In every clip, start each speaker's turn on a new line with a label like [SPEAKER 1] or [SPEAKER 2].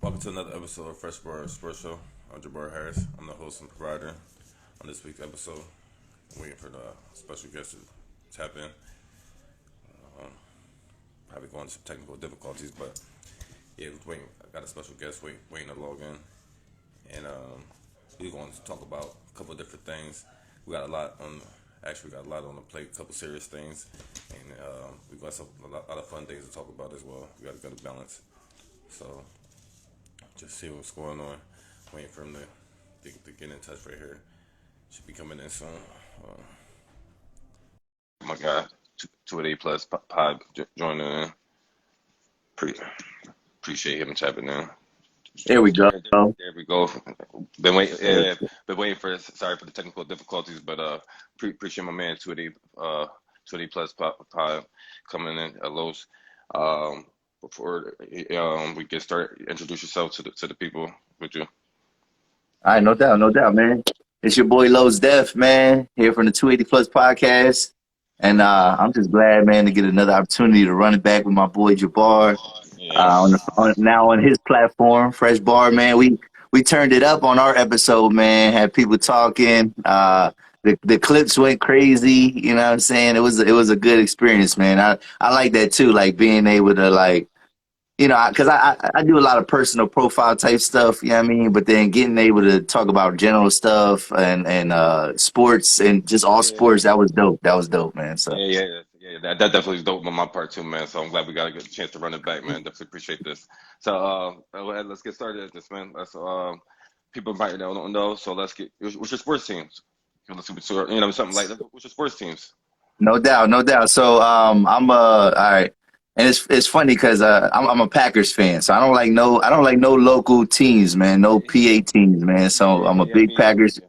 [SPEAKER 1] Welcome to another episode of Fresh Bar Sports Show. I'm Jabbar Harris. I'm the host and provider on this week's episode. I'm waiting for the special guest to tap in. Probably going to some technical difficulties, but yeah, waiting. I got a special guest waiting to log in, and we're going to talk about a couple of different things. We got a lot on. Actually, we got a lot on the plate, a couple serious things, and we got a lot of fun things to talk about as well. We got a good balance. So just see what's going on. Waiting for him to get in touch right here. Should be coming in soon. My guy, 2 plus pod joining in. Appreciate him tapping in.
[SPEAKER 2] There we go.
[SPEAKER 1] There we go. Been waiting. Yeah, been waiting for. Sorry for the technical difficulties, but appreciate my man 2 plus pod coming in at Los. Before we get started, introduce yourself to the people. Would you?
[SPEAKER 2] All right, no doubt, man. It's your boy Lowe's Def, man, here from the 280 Plus podcast. And I'm just glad, man, to get another opportunity to run it back with my boy Jabbar. Now on his platform, Fresh Bar, man. We turned it up on our episode, man. Had people talking. The clips went crazy. You know what I'm saying? It was a good experience, man. I like that too, like being able to because I do a lot of personal profile type stuff, you know what I mean? But then getting able to talk about general stuff and sports and just all sports, that was dope. That was dope, man. So
[SPEAKER 1] that definitely is dope on my part too, man. So I'm glad we got a good chance to run it back, man. Definitely appreciate this. So let's get started at this, man. Let's people might don't know, so let's get. What's your sports teams? Something like that. What's your sports teams?
[SPEAKER 2] No doubt. So I'm all right. And it's funny because I'm a Packers fan, so I don't like no local teams, man, no PA teams, man. So I'm a big Packers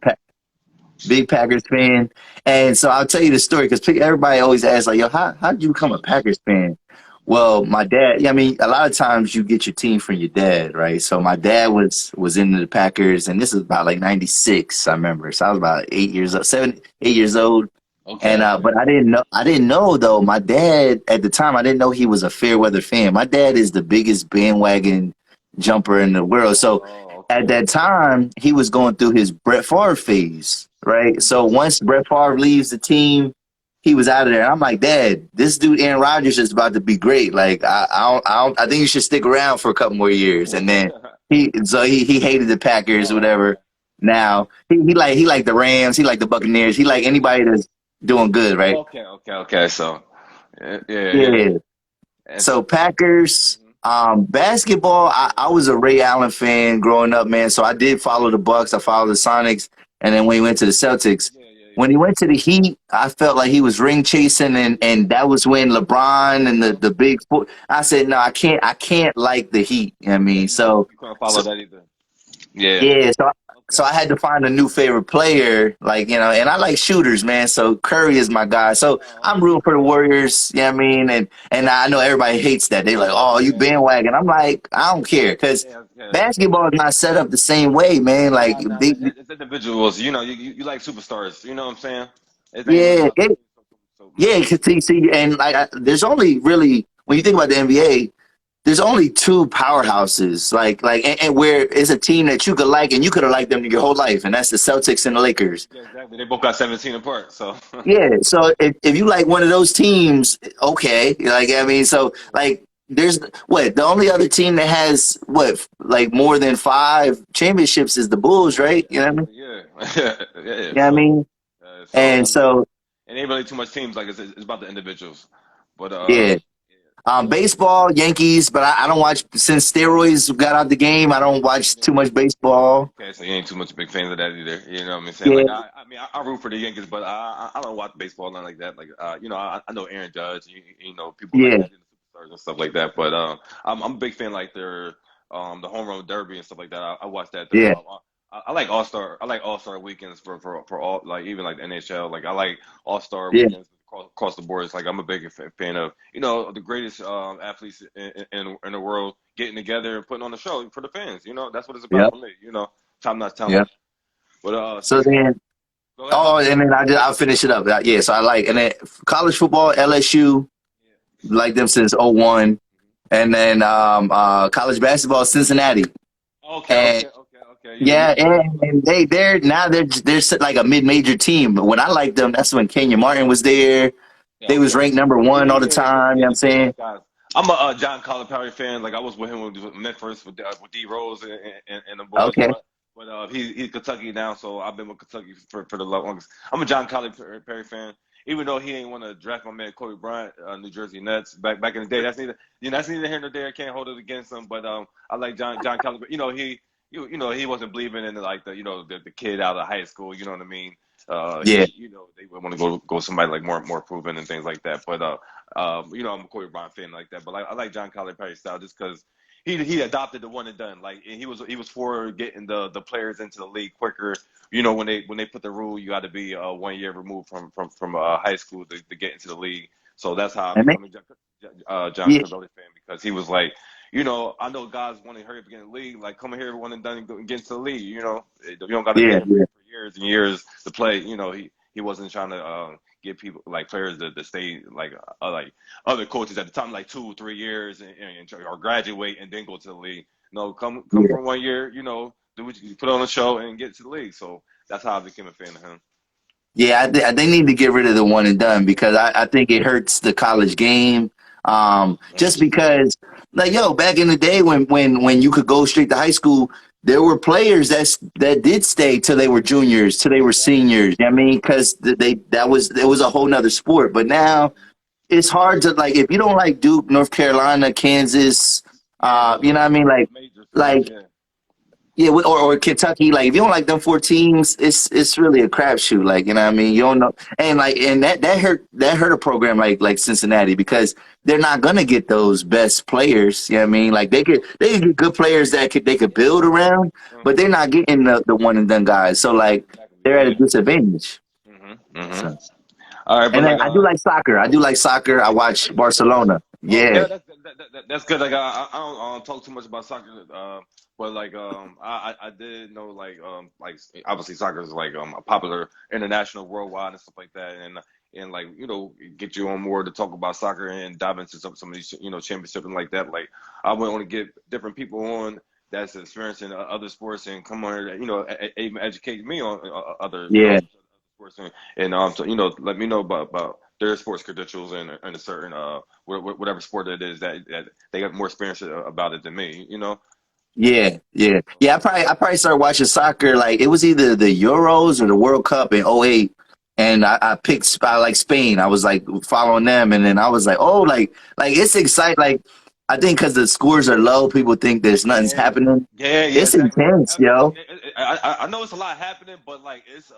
[SPEAKER 2] fan, and so I'll tell you the story because everybody always asks like, yo, how did you become a Packers fan? Well, my dad. I mean, a lot of times you get your team from your dad, right? So my dad was into the Packers, and this is about like '96, I remember. So I was about 8 years old, 8 years old.
[SPEAKER 1] Okay.
[SPEAKER 2] And but I didn't know though. My dad at the time, I didn't know he was a fair weather fan. My dad is the biggest bandwagon jumper in the world. So at that time, he was going through his Brett Favre phase, right? So once Brett Favre leaves the team, he was out of there. And I'm like, Dad, this dude Aaron Rodgers is about to be great. Like I think you should stick around for a couple more years. And then he hated the Packers or whatever. Now he like the Rams, he like the Buccaneers, he like anybody that's doing good, right?
[SPEAKER 1] Okay. So, yeah.
[SPEAKER 2] So Packers, basketball. I was a Ray Allen fan growing up, man. So I did follow the Bucks. I followed the Sonics, and then when he went to the Celtics, when he went to the Heat, I felt like he was ring chasing, and that was when LeBron and the big four. I said, no, I can't like the Heat. You know what I mean, so
[SPEAKER 1] you can't follow that either.
[SPEAKER 2] Yeah. So I had to find a new favorite player, and I like shooters, man. So Curry is my guy. So I'm rooting for the Warriors, you know what I mean? And I know everybody hates that. They're like, oh, you bandwagon. I'm like, I don't care because basketball is not set up the same way, man. Like,
[SPEAKER 1] it's individuals. You like superstars. You know what I'm saying?
[SPEAKER 2] Because see, and there's only really, when you think about the NBA, there's only two powerhouses, and where it's a team that you could like, and you could have liked them your whole life, and that's the Celtics and the Lakers.
[SPEAKER 1] Yeah, exactly. They both got 17 apart, so.
[SPEAKER 2] Yeah, so if you like one of those teams, okay, there's the only other team that has more than 5 championships is the Bulls, right? You know what I mean?
[SPEAKER 1] Yeah.
[SPEAKER 2] You know what I mean? And
[SPEAKER 1] ain't really too much teams. Like it's about the individuals, but
[SPEAKER 2] baseball, Yankees, but I don't watch since steroids got out the game. I don't watch too much baseball.
[SPEAKER 1] Okay, so you ain't too much a big fan of that either. You know what I'm saying? Yeah. I root for the Yankees, but I don't watch baseball, not like that. I know Aaron Judge, people like that, superstars and stuff like that. But I'm a big fan like their the home run derby and stuff like that. I watch that. I like All-Star. I like All-Star weekends for all, like even like the NHL. Like I like All-Star weekends across the board. It's like I'm a big fan of the greatest athletes in the world getting together and putting on a show for the fans. That's what it's about for me. Time not telling.
[SPEAKER 2] Yeah.
[SPEAKER 1] But
[SPEAKER 2] so then, and then I'll finish it up. So I like, and then college football, LSU, like them since '01, and then college basketball, Cincinnati.
[SPEAKER 1] Okay, okay, okay, okay.
[SPEAKER 2] Yeah,
[SPEAKER 1] You
[SPEAKER 2] and they're like a mid-major team. But when I liked them, that's when Kenyon Martin was there.
[SPEAKER 1] yeah,
[SPEAKER 2] They was
[SPEAKER 1] okay.
[SPEAKER 2] ranked number
[SPEAKER 1] Yeah,
[SPEAKER 2] one all the
[SPEAKER 1] yeah, yeah,
[SPEAKER 2] time. You know
[SPEAKER 1] yeah,
[SPEAKER 2] what I'm saying?
[SPEAKER 1] those guys. I'm a John Calipari fan. Like I was with him with Memphis with D Rose and the boys,
[SPEAKER 2] Okay.
[SPEAKER 1] but he's Kentucky now, so I've been with Kentucky for the longest. I'm a John Calipari fan, even though he ain't want to draft my man Kobe Bryant, New Jersey Nets back in the day. That's neither here nor there. I can't hold it against him, but I like John Calipari. He wasn't believing in like the kid out of high school. You know what I mean?
[SPEAKER 2] Yeah,
[SPEAKER 1] They would want to go somebody like more proven and things like that. But I'm a Kobe Bryant fan like that. But I like John Calipari's style just because he adopted the one and done. Like and he was for getting the players into the league quicker. When they put the rule, you got to be 1 year removed from high school to get into the league. So that's how I
[SPEAKER 2] and
[SPEAKER 1] become a John
[SPEAKER 2] yeah,
[SPEAKER 1] Carvelli fan because he was like, I know guys want to hurry up and get in the league. Like, come here, one and done, and get into the league. You don't got to be
[SPEAKER 2] yeah,
[SPEAKER 1] here
[SPEAKER 2] yeah,
[SPEAKER 1] for years and years to play. He wasn't trying to get people like players to stay like other coaches at the time, like 2 3 years or graduate and then go to the league. No, come
[SPEAKER 2] yeah.
[SPEAKER 1] for 1 year. Do what you put on a show and get to the league. So that's how I became a fan of him.
[SPEAKER 2] Yeah, they need to get rid of the one and done because I think it hurts the college game. Just
[SPEAKER 1] Mm-hmm.
[SPEAKER 2] because, like, yo, back in the day when you could go straight to high school, there were players that did stay till they were juniors, till they were seniors. You know what I mean, because it was a whole nother sport. But now it's hard to like if you don't like Duke, North Carolina, Kansas,
[SPEAKER 1] Yeah,
[SPEAKER 2] you know what I mean,
[SPEAKER 1] those major schools.
[SPEAKER 2] like
[SPEAKER 1] Yeah.
[SPEAKER 2] yeah, or Kentucky. Like if you don't like them four teams, it's really a crapshoot. Like you know what I mean. You don't know, and that hurt a program like Cincinnati because they're not gonna get those best players. You know what I mean. Like they could get good players they could build around, but they're
[SPEAKER 1] Mm-hmm.
[SPEAKER 2] not getting the one and done guys. So like
[SPEAKER 1] Exactly.
[SPEAKER 2] they're at a
[SPEAKER 1] Yeah.
[SPEAKER 2] disadvantage.
[SPEAKER 1] Mm-hmm. Mm-hmm.
[SPEAKER 2] So
[SPEAKER 1] All right, but
[SPEAKER 2] and then
[SPEAKER 1] like
[SPEAKER 2] I do like soccer. I do like soccer. I
[SPEAKER 1] oh,
[SPEAKER 2] watch
[SPEAKER 1] you do too.
[SPEAKER 2] Barcelona.
[SPEAKER 1] Oh,
[SPEAKER 2] Yeah,
[SPEAKER 1] yeah, that's good. Like I don't talk too much about soccer, but like I did know like obviously soccer is like a popular international worldwide and stuff like that, and like get you on more to talk about soccer and dive into some of these championship and like that. Like I would want to get different people on that's experiencing other sports and come on here, even educate me on other
[SPEAKER 2] yeah,
[SPEAKER 1] sports and so let me know about their sports credentials and a certain whatever sport it is that they got more experience about it than me.
[SPEAKER 2] yeah, yeah, yeah. I probably started watching soccer like it was either the Euros or the World Cup in '08, and I picked I like Spain. I was like following them, and then I was like, oh, like it's exciting. Like I think because the scores are low, people think there's nothing's
[SPEAKER 1] Yeah,
[SPEAKER 2] happening.
[SPEAKER 1] yeah,
[SPEAKER 2] It's
[SPEAKER 1] exactly.
[SPEAKER 2] intense, yo.
[SPEAKER 1] I know it's a lot happening, but like it's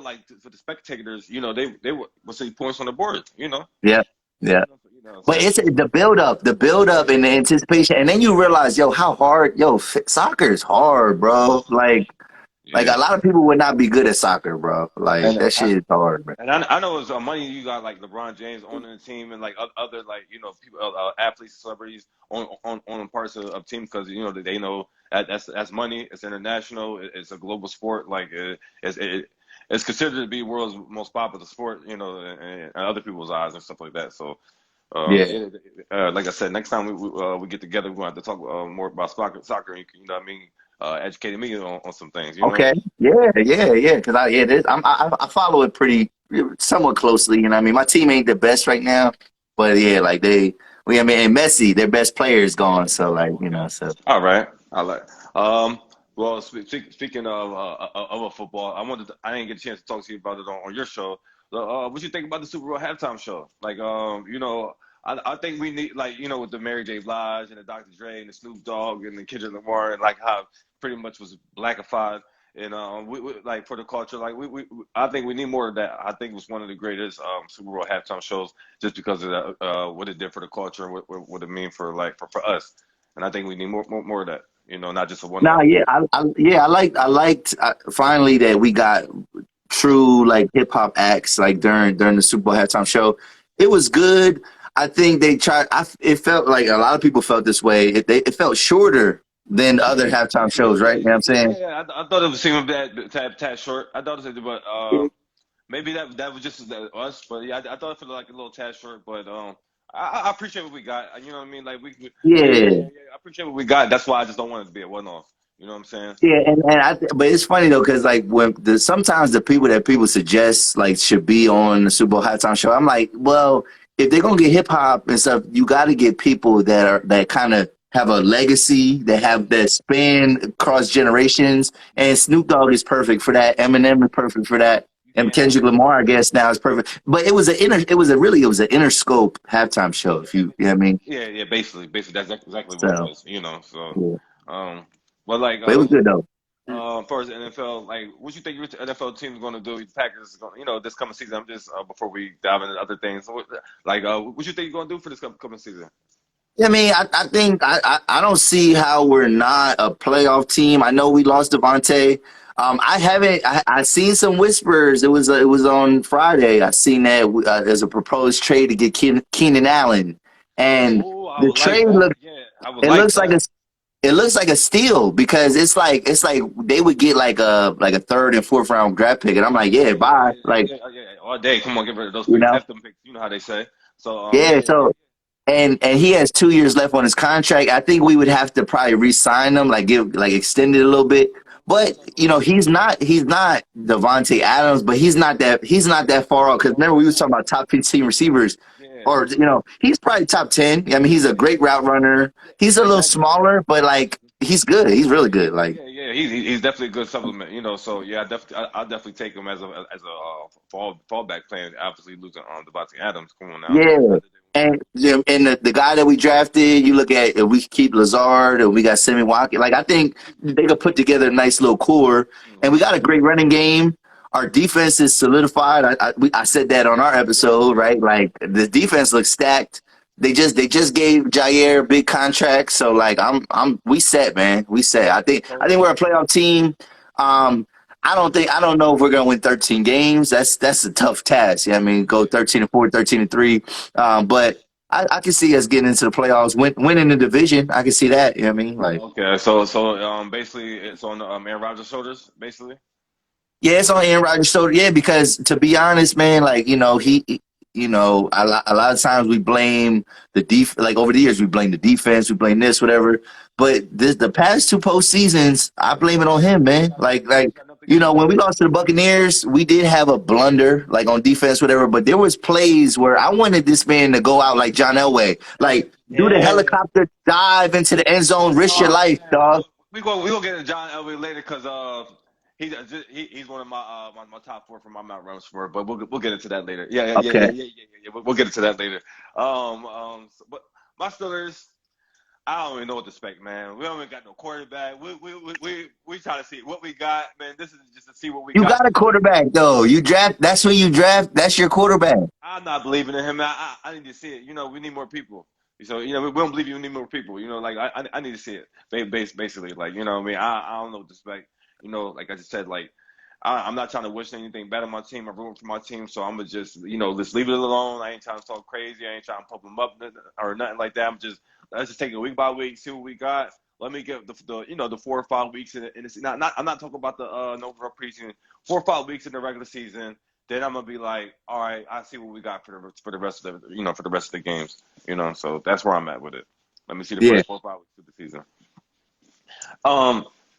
[SPEAKER 1] like for the spectators, they will see points on the board.
[SPEAKER 2] Yeah, yeah.
[SPEAKER 1] You know what I'm
[SPEAKER 2] But
[SPEAKER 1] saying?
[SPEAKER 2] it's the build up, and the anticipation, and then you realize, yo, how hard, yo, soccer is hard, bro. Like
[SPEAKER 1] Yeah.
[SPEAKER 2] a lot of people would not be good at soccer, bro. Like
[SPEAKER 1] And
[SPEAKER 2] that shit is hard, man.
[SPEAKER 1] And I know it's money you got like LeBron James on the team and like other like people athletes celebrities on parts of teams because they know that's money. It's international. It's a global sport. Like it's considered to be world's most popular sport. In other people's eyes and stuff like that. So
[SPEAKER 2] Yeah.
[SPEAKER 1] like I said, next time we get together, we're going to have to talk more about soccer. And what I mean, educating me on some things.
[SPEAKER 2] Okay. Yeah. Yeah. Yeah. Because I follow it pretty somewhat closely. You know, what I mean, my team ain't the best right now, but yeah, like I mean, and Messi, their best player is gone. So like,
[SPEAKER 1] Okay.
[SPEAKER 2] so
[SPEAKER 1] All right. I like. Um. Well, speaking of a football, I didn't get a chance to talk to you about it on your show. What you think about the Super Bowl halftime show? Like, I think we need like with the Mary J. Blige and the Dr. Dre and the Snoop Dogg and the Kendrick Lamar and like how pretty much was blackified. And we like for the culture, like I think we need more of that. I think it was one of the greatest Super Bowl halftime shows just because of what it did for the culture and what it mean for us. And I think we need more of that. Not just a one
[SPEAKER 2] nah,
[SPEAKER 1] off.
[SPEAKER 2] yeah, I liked finally that we got true like hip hop acts like during the Super Bowl halftime show. It was good. I think they tried. It felt like a lot of people felt this way. It felt shorter than other halftime shows, right? You know what I'm saying?
[SPEAKER 1] I thought it was seeming that tad short. I thought it, but maybe that was just us. But yeah, I thought it felt like a little tad short. But I appreciate what we got. You know what I mean? Like
[SPEAKER 2] Yeah.
[SPEAKER 1] I appreciate what we got. That's why I just don't want it to be a one off. You know what I'm saying?
[SPEAKER 2] Yeah, but it's funny though, because like sometimes the people that people suggest like should be on the Super Bowl halftime show, I'm like, well, if they're gonna get hip hop and stuff, you got to get people that kind of have a legacy, that have that span across generations. And Snoop Dogg is perfect for that. Eminem is perfect for that.
[SPEAKER 1] You
[SPEAKER 2] And
[SPEAKER 1] can't have
[SPEAKER 2] Kendrick Lamar, I guess now is perfect. But it was an interscope halftime show. If you know what I mean.
[SPEAKER 1] basically that's exactly what it
[SPEAKER 2] So
[SPEAKER 1] was. You know, so
[SPEAKER 2] yeah,
[SPEAKER 1] um, but like
[SPEAKER 2] but it was good though.
[SPEAKER 1] far as the NFL, like, what you think your NFL team is going to do? The Packers is going, this coming season. I'm just before we dive into other things, what you think you're going to do for this coming season?
[SPEAKER 2] Yeah, I mean, I think I don't see how we're not a playoff team. I know we lost Devontae. I haven't. I seen some whispers. It was on Friday. I seen that there's a proposed trade to get Keenan Allen, and
[SPEAKER 1] Oh, I
[SPEAKER 2] the
[SPEAKER 1] would like
[SPEAKER 2] trade
[SPEAKER 1] that.
[SPEAKER 2] look.
[SPEAKER 1] Yeah, I would
[SPEAKER 2] It
[SPEAKER 1] like
[SPEAKER 2] looks like
[SPEAKER 1] that.
[SPEAKER 2] a it looks like a steal because it's like they would get like a third and fourth round draft pick, and I'm like, yeah, bye. Like
[SPEAKER 1] All day. Come on, get rid of those
[SPEAKER 2] you
[SPEAKER 1] picks.
[SPEAKER 2] know,
[SPEAKER 1] F them picks. You know how they say. So,
[SPEAKER 2] yeah. So and he has 2 years left on his contract. I think we would have to probably re-sign him, like extend it a little bit. But you know, he's not Devontae Adams, but he's not that far off. Because remember, we was talking about top 15 receivers,
[SPEAKER 1] yeah,
[SPEAKER 2] or you know, he's probably top 10. I mean, he's a great route runner. He's a little
[SPEAKER 1] exactly.
[SPEAKER 2] smaller, but like he's good. He's really good. Like
[SPEAKER 1] He's definitely a good supplement. So yeah, I'll definitely take him as a fallback plan. Obviously losing Devontae Adams. Come on now.
[SPEAKER 2] yeah.
[SPEAKER 1] Rather
[SPEAKER 2] And the guy that we drafted, you look at if we keep Lazard and we got Sammy Watkins, like I think they could put together a nice little core. And we
[SPEAKER 1] Mhm.
[SPEAKER 2] got a great running game. Our defense is solidified. I said that on our episode, right? Like the defense looks stacked. They just gave Jair a big contract, so like we set, man. We set. I think we're a playoff team. Um, I don't know if we're gonna win 13 games. That's a tough task. Yeah, I mean, go 13-4, 13-3. But I can see us getting into the playoffs, winning the division. I can see that. You know what I mean? Like,
[SPEAKER 1] Okay, so basically it's on Aaron Rodgers' shoulders, basically.
[SPEAKER 2] yeah, it's on Aaron Rodgers' shoulder. Yeah, because to be honest, man, like you know, a lot of times we blame the like over the years we blame the defense, we blame this, whatever. But the past two postseasons, I blame it on him, man. Like
[SPEAKER 1] Got nothing
[SPEAKER 2] you
[SPEAKER 1] against
[SPEAKER 2] know,
[SPEAKER 1] him.
[SPEAKER 2] when we lost to the Buccaneers, we did have a blunder, like on defense, whatever. But there was plays where I wanted this man to go out like John Elway, like do the
[SPEAKER 1] Yeah.
[SPEAKER 2] helicopter dive into the end zone, risk your
[SPEAKER 1] Oh
[SPEAKER 2] life,
[SPEAKER 1] man,
[SPEAKER 2] dog.
[SPEAKER 1] we gonna get into John Elway later because he's one of my top four for my Mount Rushmore, but we'll get into that later.
[SPEAKER 2] Okay.
[SPEAKER 1] We'll get into that later. But my Steelers, I don't even know what to expect, man. We don't even got no quarterback. We try to see what we got, man. This is just to see what we
[SPEAKER 2] You
[SPEAKER 1] got.
[SPEAKER 2] got a quarterback though. You draft. That's who you draft. That's your quarterback.
[SPEAKER 1] I'm not believing in him. I need to see it. We need more people. So we don't believe you. We need more people. Like I need to see it. Basically, like what I mean, I don't know what to expect. Like I just said, like I'm not trying to wish anything bad on my team. I'm rooting for my team, so I'm gonna just leave it alone. I ain't trying to talk crazy. I ain't trying to pump them up or nothing like that. Let's just take it week by week, see what we got. Let me get the 4 or 5 weeks in it's not I'm not talking about the no real preseason. 4 or 5 weeks in the regular season. Then I'm gonna be like, all right, I see what we got for the rest of the games. So that's where I'm at with it. Let me see the
[SPEAKER 2] Yeah.
[SPEAKER 1] first 4 or 5 weeks of the season.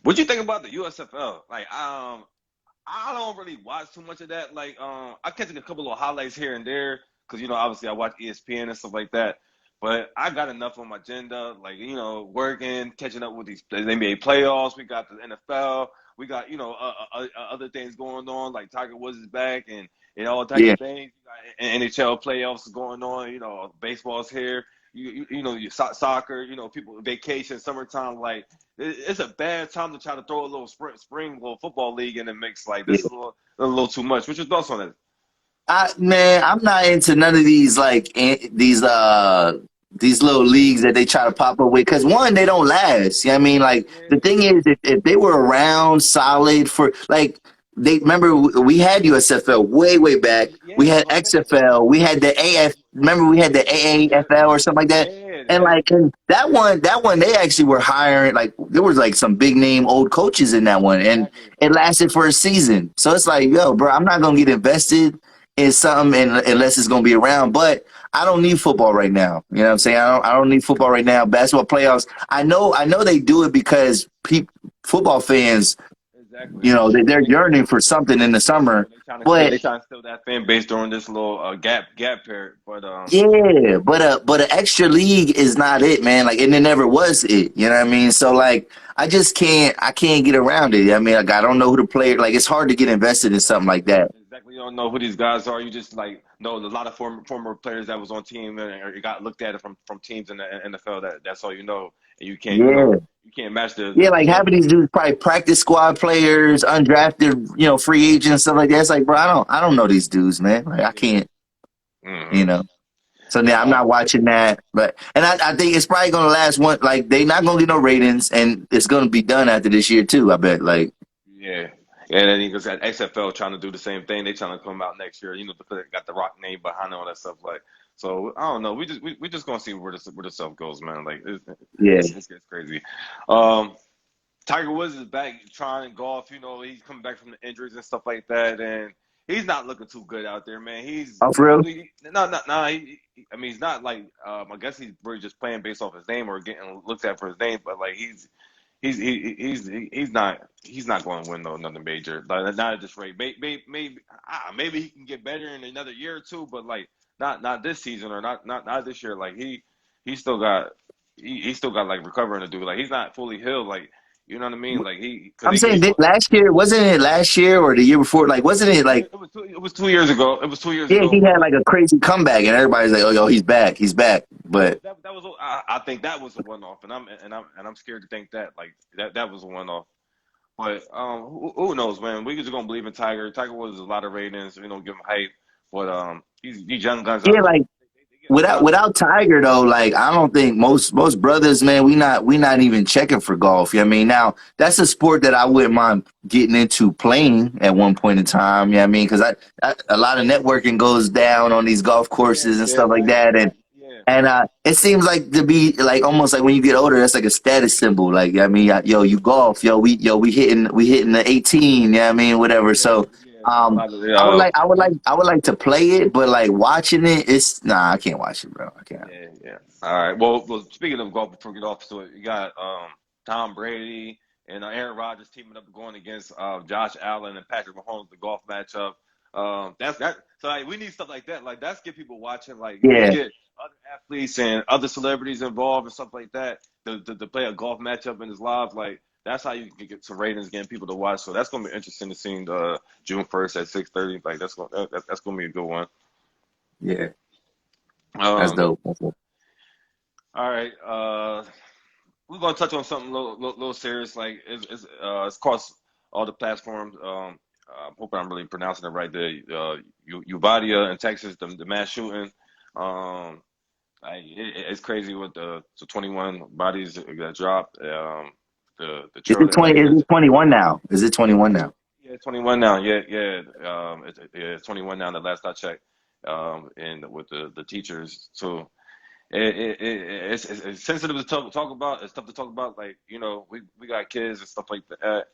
[SPEAKER 1] What you think about the USFL? Like, I don't really watch too much of that. Like, I catch a couple of highlights here and there because obviously I watch ESPN and stuff like that. But I got enough on my agenda, like working, catching up with these the NBA playoffs. We got the NFL. We got other things going on, like Tiger Woods is back and all types
[SPEAKER 2] Yeah.
[SPEAKER 1] of things. You got NHL playoffs going on. Baseball's here. Soccer. People vacation, summertime. Like it's a bad time to try to throw a little spring little football league in the mix. Like
[SPEAKER 2] Yeah.
[SPEAKER 1] this is a little too much. What's your thoughts on it?
[SPEAKER 2] Man, I'm not into none of these these little leagues that they try to pop up with because one, they don't last. You know what I mean? Like the thing is, if they were around solid for like they remember we had USFL way back. We
[SPEAKER 1] Yeah, that's
[SPEAKER 2] had
[SPEAKER 1] what I'm saying.
[SPEAKER 2] XFL. We had the AF. Remember we had the AAFL or something like that. And
[SPEAKER 1] Yeah.
[SPEAKER 2] like and that one, they actually were hiring like there was like some big name old coaches in that one, and
[SPEAKER 1] Exactly.
[SPEAKER 2] it lasted for a season. So it's like, yo, bro, I'm not gonna get invested in something unless it's gonna be around. But I don't need football right now. You know what I'm saying? I don't need football right now. Basketball playoffs. I know they do it because football fans,
[SPEAKER 1] Exactly.
[SPEAKER 2] you know, they're yearning for something in the
[SPEAKER 1] So
[SPEAKER 2] summer.
[SPEAKER 1] they
[SPEAKER 2] But
[SPEAKER 1] trying to steal that fan base during this little gap period. But
[SPEAKER 2] yeah, but an extra league is not it, man. Like, and it never was it. You know what I mean? So like, I can't get around it. I mean, like, I don't know who to play. Like, it's hard to get invested in something like that.
[SPEAKER 1] exactly, you don't know who these guys are. You just like know a lot of former players that was on team or you got looked at it from teams in the NFL. That's all you know, and you can't
[SPEAKER 2] Yeah.
[SPEAKER 1] you can't match
[SPEAKER 2] Yeah,
[SPEAKER 1] the
[SPEAKER 2] like
[SPEAKER 1] game.
[SPEAKER 2] having these dudes probably practice squad players, undrafted, you know, free agents, stuff like that. It's like, bro, I don't know these dudes, man. Like, I
[SPEAKER 1] Yeah.
[SPEAKER 2] can't, you
[SPEAKER 1] Hmm.
[SPEAKER 2] know. So now I'm not watching that, but and I think it's probably gonna last one. Like, they not gonna get no ratings, and it's gonna be done after this year too. I bet. Like,
[SPEAKER 1] Yeah. And then you got XFL trying to do the same thing. They trying to come out next year, because they got the Rock name behind all that stuff. Like, so I don't know. We just gonna see where the stuff goes, man. Like,
[SPEAKER 2] yeah,
[SPEAKER 1] it's crazy. Um, Tiger Woods is back trying golf. He's coming back from the injuries and stuff like that, and he's not looking too good out there, man.
[SPEAKER 2] oh for real?
[SPEAKER 1] No. I mean, he's not like. I guess he's really just playing based off his name or getting looked at for his name, but like he's not going to win nothing major. Like, not at this rate. Maybe he can get better in another year or two, but like not this season or not this year. Like he still got he still got like recovering to do. Like he's not fully healed. Like you know what I mean? Like
[SPEAKER 2] I'm
[SPEAKER 1] he
[SPEAKER 2] saying
[SPEAKER 1] go,
[SPEAKER 2] last year, wasn't it last year or the year before? Like, wasn't it like,
[SPEAKER 1] it was 2 years ago. It was 2 years
[SPEAKER 2] yeah,
[SPEAKER 1] ago
[SPEAKER 2] he
[SPEAKER 1] where
[SPEAKER 2] had
[SPEAKER 1] like
[SPEAKER 2] like a crazy comeback, and everybody's like, oh, yo, he's back. But
[SPEAKER 1] that was I think that was a one off, and I'm scared to think that like that was a one off. But who knows, man? We just gonna believe in Tiger. Tiger Woods a lot of ratings, give him hype. But these young guys
[SPEAKER 2] yeah,
[SPEAKER 1] out there,
[SPEAKER 2] like,
[SPEAKER 1] they getting a lot.
[SPEAKER 2] without Tiger though, like, I don't think most brothers, man, we not even checking for golf. You know what I mean? Now that's a sport that I wouldn't mind getting into playing at one point in time. You know what I mean? Because a lot of networking goes down on these golf courses and stuff like that,
[SPEAKER 1] Yeah,
[SPEAKER 2] and it seems like to be like almost like when you get older, that's like a status symbol. Like, I mean, yo, you golf, we hitting the 18. You know what I mean? Whatever. So,
[SPEAKER 1] a lot of
[SPEAKER 2] I would like to play it, but like watching it, it's nah, I can't watch it, bro. I can't.
[SPEAKER 1] yeah. All right. Well, speaking of golf, before we get off to it, you got Tom Brady and Aaron Rodgers teaming up going against Josh Allen and Patrick Mahomes, the golf matchup. That's that. So like, we need stuff like that. Like that's get people watching. Like when you
[SPEAKER 2] Yeah,
[SPEAKER 1] get other athletes and other celebrities involved and stuff like that to play a golf matchup in his live. Like that's how you can get some ratings, getting people to watch. So that's gonna be interesting to see June 1st at 6:30. Like that's gonna be a good one.
[SPEAKER 2] yeah, that's
[SPEAKER 1] Um,
[SPEAKER 2] dope.
[SPEAKER 1] all right. We're gonna touch on something little serious. Like it's across all the platforms. I'm hoping I'm really pronouncing it right. The Uvalde in Texas, the mass shooting. Um, it's crazy with the 21 bodies that dropped. The children, like
[SPEAKER 2] Is it 21 now? Is it 21 now?
[SPEAKER 1] yeah, 21 now. Yeah. It's 21 now. The last I checked. And with the teachers too. It's sensitive to talk about. It's tough to talk about. Like we got kids and stuff like that,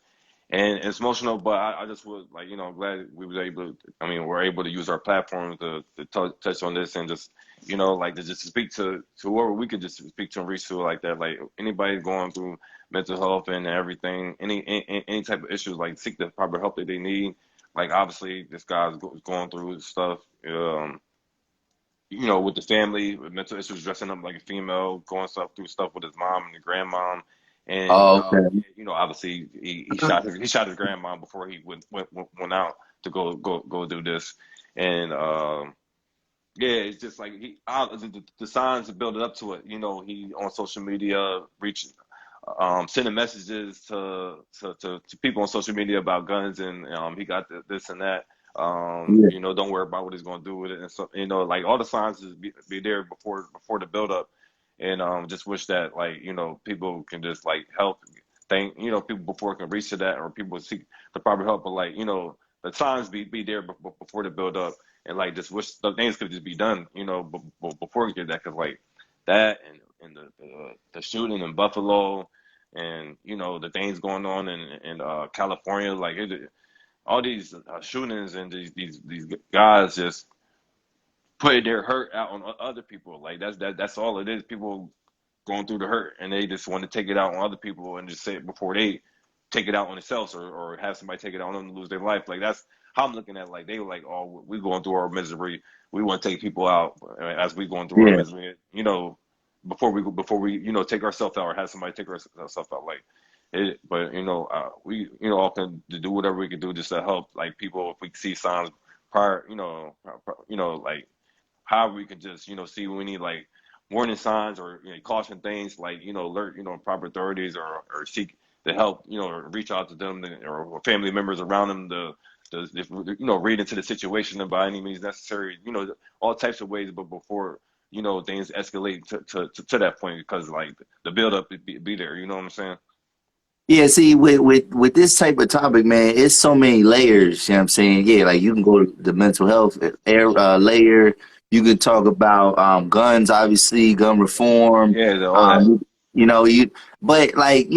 [SPEAKER 1] and it's emotional. But I just would like glad we were able. I mean, we're able to use our platform to touch on this and just like to just speak to whoever we could just speak to and reach to like that. Like anybody going through mental health and everything, any type of issues, like seek the proper help that they need. Like obviously, this guy's going through stuff. With the family, with mental issues, dressing up like a female, going through stuff with his mom and the grandmom, and
[SPEAKER 2] Oh, okay.
[SPEAKER 1] obviously he shot his grandmom before he went out to go do this, and yeah, it's just like the signs are building up to it. He on social media reaching, sending messages to people on social media about guns, and he got this and that.
[SPEAKER 2] Yeah,
[SPEAKER 1] Don't worry about what he's going to do with it, and so like all the signs is be there before the build up, and just wish that like people can just like help. Think people before it can reach to that, or people seek the proper help, but like the signs be there before the build up, and like just wish the things could just be done, before we get that, because like that and the shooting in Buffalo, and the things going on in California, like all these shootings and these guys just putting their hurt out on other people. Like that's all it is. People going through the hurt and they just want to take it out on other people and just say it before they take it out on themselves or have somebody take it out on them to lose their life. Like that's how I'm looking at it. Like they were like, oh, we going through our misery. We want to take people out as we going through our
[SPEAKER 2] Yeah.
[SPEAKER 1] misery. Before we take ourselves out or have somebody take ourselves out. Like it, but we all can do whatever we can do just to help like people if we see signs prior. Like how we can just see when we need like warning signs or caution things like alert proper authorities or seek the help or reach out to them or family members around them to read into the situation and by any means necessary all types of ways but before things escalate to that point because like the build up be there, you know what I'm saying?
[SPEAKER 2] Yeah, see, with this type of topic, man, it's so many layers. You know what I'm saying? Yeah, like you can go to the mental health layer. You can talk about guns, obviously, gun reform.
[SPEAKER 1] Yeah, all that.
[SPEAKER 2] Um, but like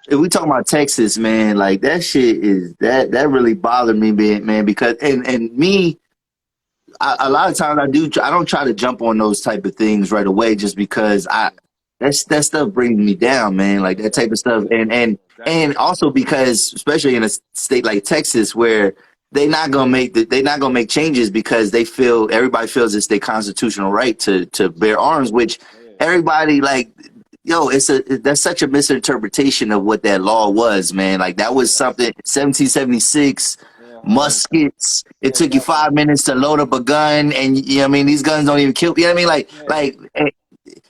[SPEAKER 2] if we talk about Texas, man, like that shit is that really bothered me, man, because and me. A lot of times I don't try to jump on those type of things right away just because that stuff brings me down, man. Like that type of stuff, and
[SPEAKER 1] Exactly.
[SPEAKER 2] also because especially in a state like Texas where they not gonna make changes because they feel everybody feels it's their constitutional right to bear arms, which
[SPEAKER 1] Yeah,
[SPEAKER 2] everybody like. Yo, that's such a misinterpretation of what that law was, man. Like that was
[SPEAKER 1] that's
[SPEAKER 2] something 1776
[SPEAKER 1] yeah,
[SPEAKER 2] muskets. It
[SPEAKER 1] yeah,
[SPEAKER 2] took you
[SPEAKER 1] exactly.
[SPEAKER 2] 5 minutes to load up a gun, and you know what I mean these guns don't even kill. You know what I mean?
[SPEAKER 1] Yeah,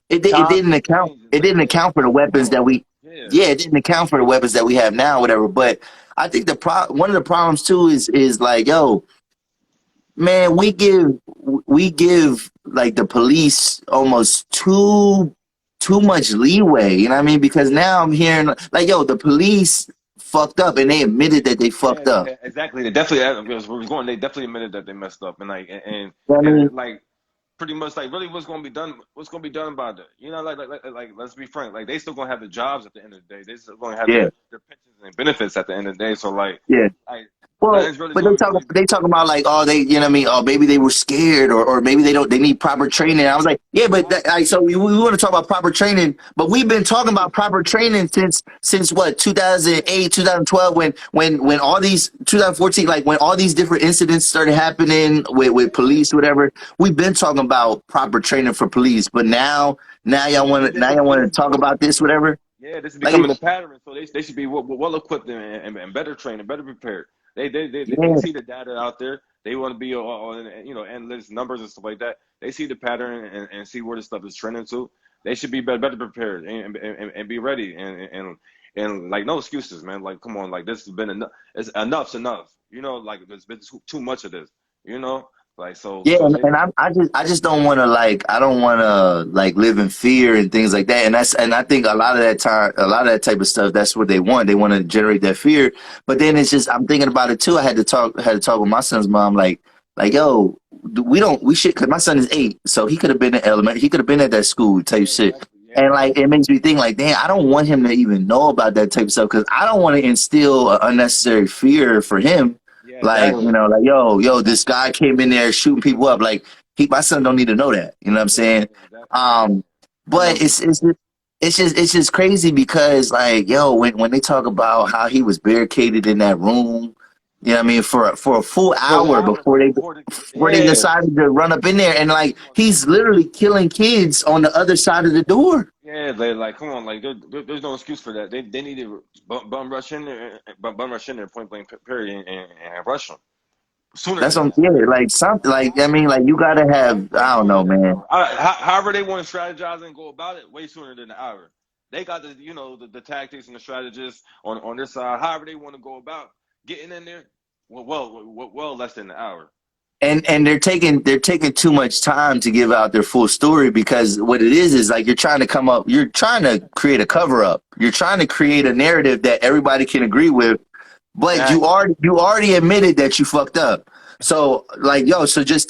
[SPEAKER 2] It
[SPEAKER 1] times
[SPEAKER 2] didn't
[SPEAKER 1] have
[SPEAKER 2] account.
[SPEAKER 1] changed.
[SPEAKER 2] It didn't account for the
[SPEAKER 1] It's
[SPEAKER 2] weapons that
[SPEAKER 1] grown.
[SPEAKER 2] we.
[SPEAKER 1] Yeah,
[SPEAKER 2] Yeah, it didn't account for the weapons that we have now, whatever. But I think one of the problems too is like, yo, man, we give like the police almost too much leeway. You know what I mean? Because now I'm hearing like, yo, the police fucked up, and they admitted that they
[SPEAKER 1] yeah,
[SPEAKER 2] fucked up.
[SPEAKER 1] exactly. They definitely, because we was going. They definitely admitted that they messed up, and like,
[SPEAKER 2] You know what I mean?
[SPEAKER 1] like, pretty much like, really, what's going to be done? What's going to be done about it? Like, let's be frank. Like, they still going to have the jobs at the end of the day. They still going to have
[SPEAKER 2] Yeah,
[SPEAKER 1] their pensions and benefits at the end of the day. So,
[SPEAKER 2] yeah.
[SPEAKER 1] like,
[SPEAKER 2] Well,
[SPEAKER 1] nothing's really
[SPEAKER 2] but
[SPEAKER 1] going to really
[SPEAKER 2] they talk about like, oh, they, you know what I mean? Oh, maybe they were scared, or maybe they need proper training. I was like, yeah, but
[SPEAKER 1] exactly.
[SPEAKER 2] so we want to talk about proper training, but we've been talking about proper training since what 2008, 2012, when all these 2014, like when all these different incidents started happening with police, whatever. We've been talking about proper training for police, but y'all want to
[SPEAKER 1] This is
[SPEAKER 2] talk
[SPEAKER 1] becoming
[SPEAKER 2] about this, whatever.
[SPEAKER 1] Yeah, this is
[SPEAKER 2] Like,
[SPEAKER 1] becoming a pattern. So they should be well equipped and better trained and better prepared. They
[SPEAKER 2] yeah,
[SPEAKER 1] see the data out there. They want to be on analytics numbers and stuff like that. They see the pattern and see where this stuff is trending to. They should be better prepared and be ready and like no excuses, man. Like come on, like this has been enough. It's enough's enough. Like there's been too much of this. Like
[SPEAKER 2] yeah,
[SPEAKER 1] so they
[SPEAKER 2] and I just don't want to like I don't want to like live in fear and things like that. And I think a lot of that type of stuff, that's what they want. They want to generate that fear. But then it's just I'm thinking about it too. I had to talk with my son's mom, like yo, we should, because my son is 8, so he could have been in elementary, he could have been at that school type
[SPEAKER 1] yeah
[SPEAKER 2] shit.
[SPEAKER 1] exactly
[SPEAKER 2] And
[SPEAKER 1] yeah
[SPEAKER 2] like it makes me think like, damn, I don't want him to even know about that type of stuff because I don't want to instill unnecessary fear for him.
[SPEAKER 1] yeah
[SPEAKER 2] Like,
[SPEAKER 1] exactly
[SPEAKER 2] like, yo, this guy came in there shooting people up. Like, my son don't need to know that. You know what I'm saying?
[SPEAKER 1] exactly.
[SPEAKER 2] Um,
[SPEAKER 1] I
[SPEAKER 2] but
[SPEAKER 1] remember.
[SPEAKER 2] it's just crazy because like, yo, when they talk about how he was barricaded in that room, you know what I mean, for a full
[SPEAKER 1] For an
[SPEAKER 2] hour
[SPEAKER 1] hour
[SPEAKER 2] before they decided to run up in there, and like
[SPEAKER 1] come on, man.
[SPEAKER 2] he's literally killing kids on the other side of the door.
[SPEAKER 1] Yeah, they like, come on, like there's no excuse for that. They need to bum rush in there, bum rush in there, point blank period, and rush them sooner
[SPEAKER 2] That's
[SPEAKER 1] than
[SPEAKER 2] what I'm
[SPEAKER 1] that.
[SPEAKER 2] saying. Like something like I mean, like you gotta have
[SPEAKER 1] Way
[SPEAKER 2] I don't
[SPEAKER 1] sooner
[SPEAKER 2] know,
[SPEAKER 1] than an
[SPEAKER 2] man.
[SPEAKER 1] hour. However they want to strategize and go about it, way sooner than an hour. They got the tactics and the strategists on their side. However they want to go about getting in there, well less than an hour.
[SPEAKER 2] And they're taking too much time to give out their full story because what it is like you're trying to create a cover up. You're trying to create a narrative that everybody can agree with, but
[SPEAKER 1] Exactly.
[SPEAKER 2] you already admitted that you fucked up. So like yo, so just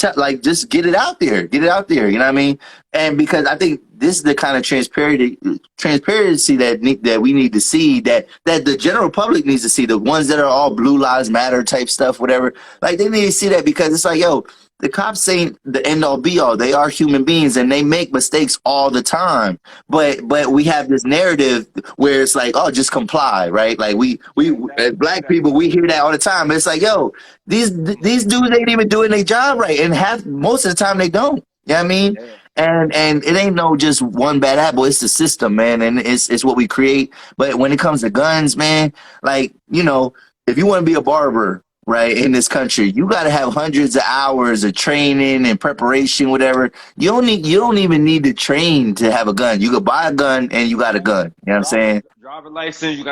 [SPEAKER 2] get it out there. Get it out there, you know what I mean? and because I think this is the kind of transparency that we need to see, that the general public needs to see, the ones that are all Blue Lives Matter type stuff, whatever. Like they need to see that, because it's like, yo, the cops ain't the end all be all. They are human beings and they make mistakes all the time. But we have this narrative where it's like, oh, just comply, right? Like we
[SPEAKER 1] Yeah,
[SPEAKER 2] as
[SPEAKER 1] exactly,
[SPEAKER 2] black people, we hear that all the time. But it's like, yo, these dudes ain't even doing their job right, and half most of the time they don't. You know what I mean?
[SPEAKER 1] yeah,
[SPEAKER 2] And it ain't no just one bad apple. It's the system, man, and it's what we create. But when it comes to guns, man, like, if you want to be a barber, right, in this country, you got to have hundreds of hours of training and preparation, whatever. You don't even need to train to have a gun. You could buy a gun and you got a gun. You know what I'm saying?
[SPEAKER 1] driver license. You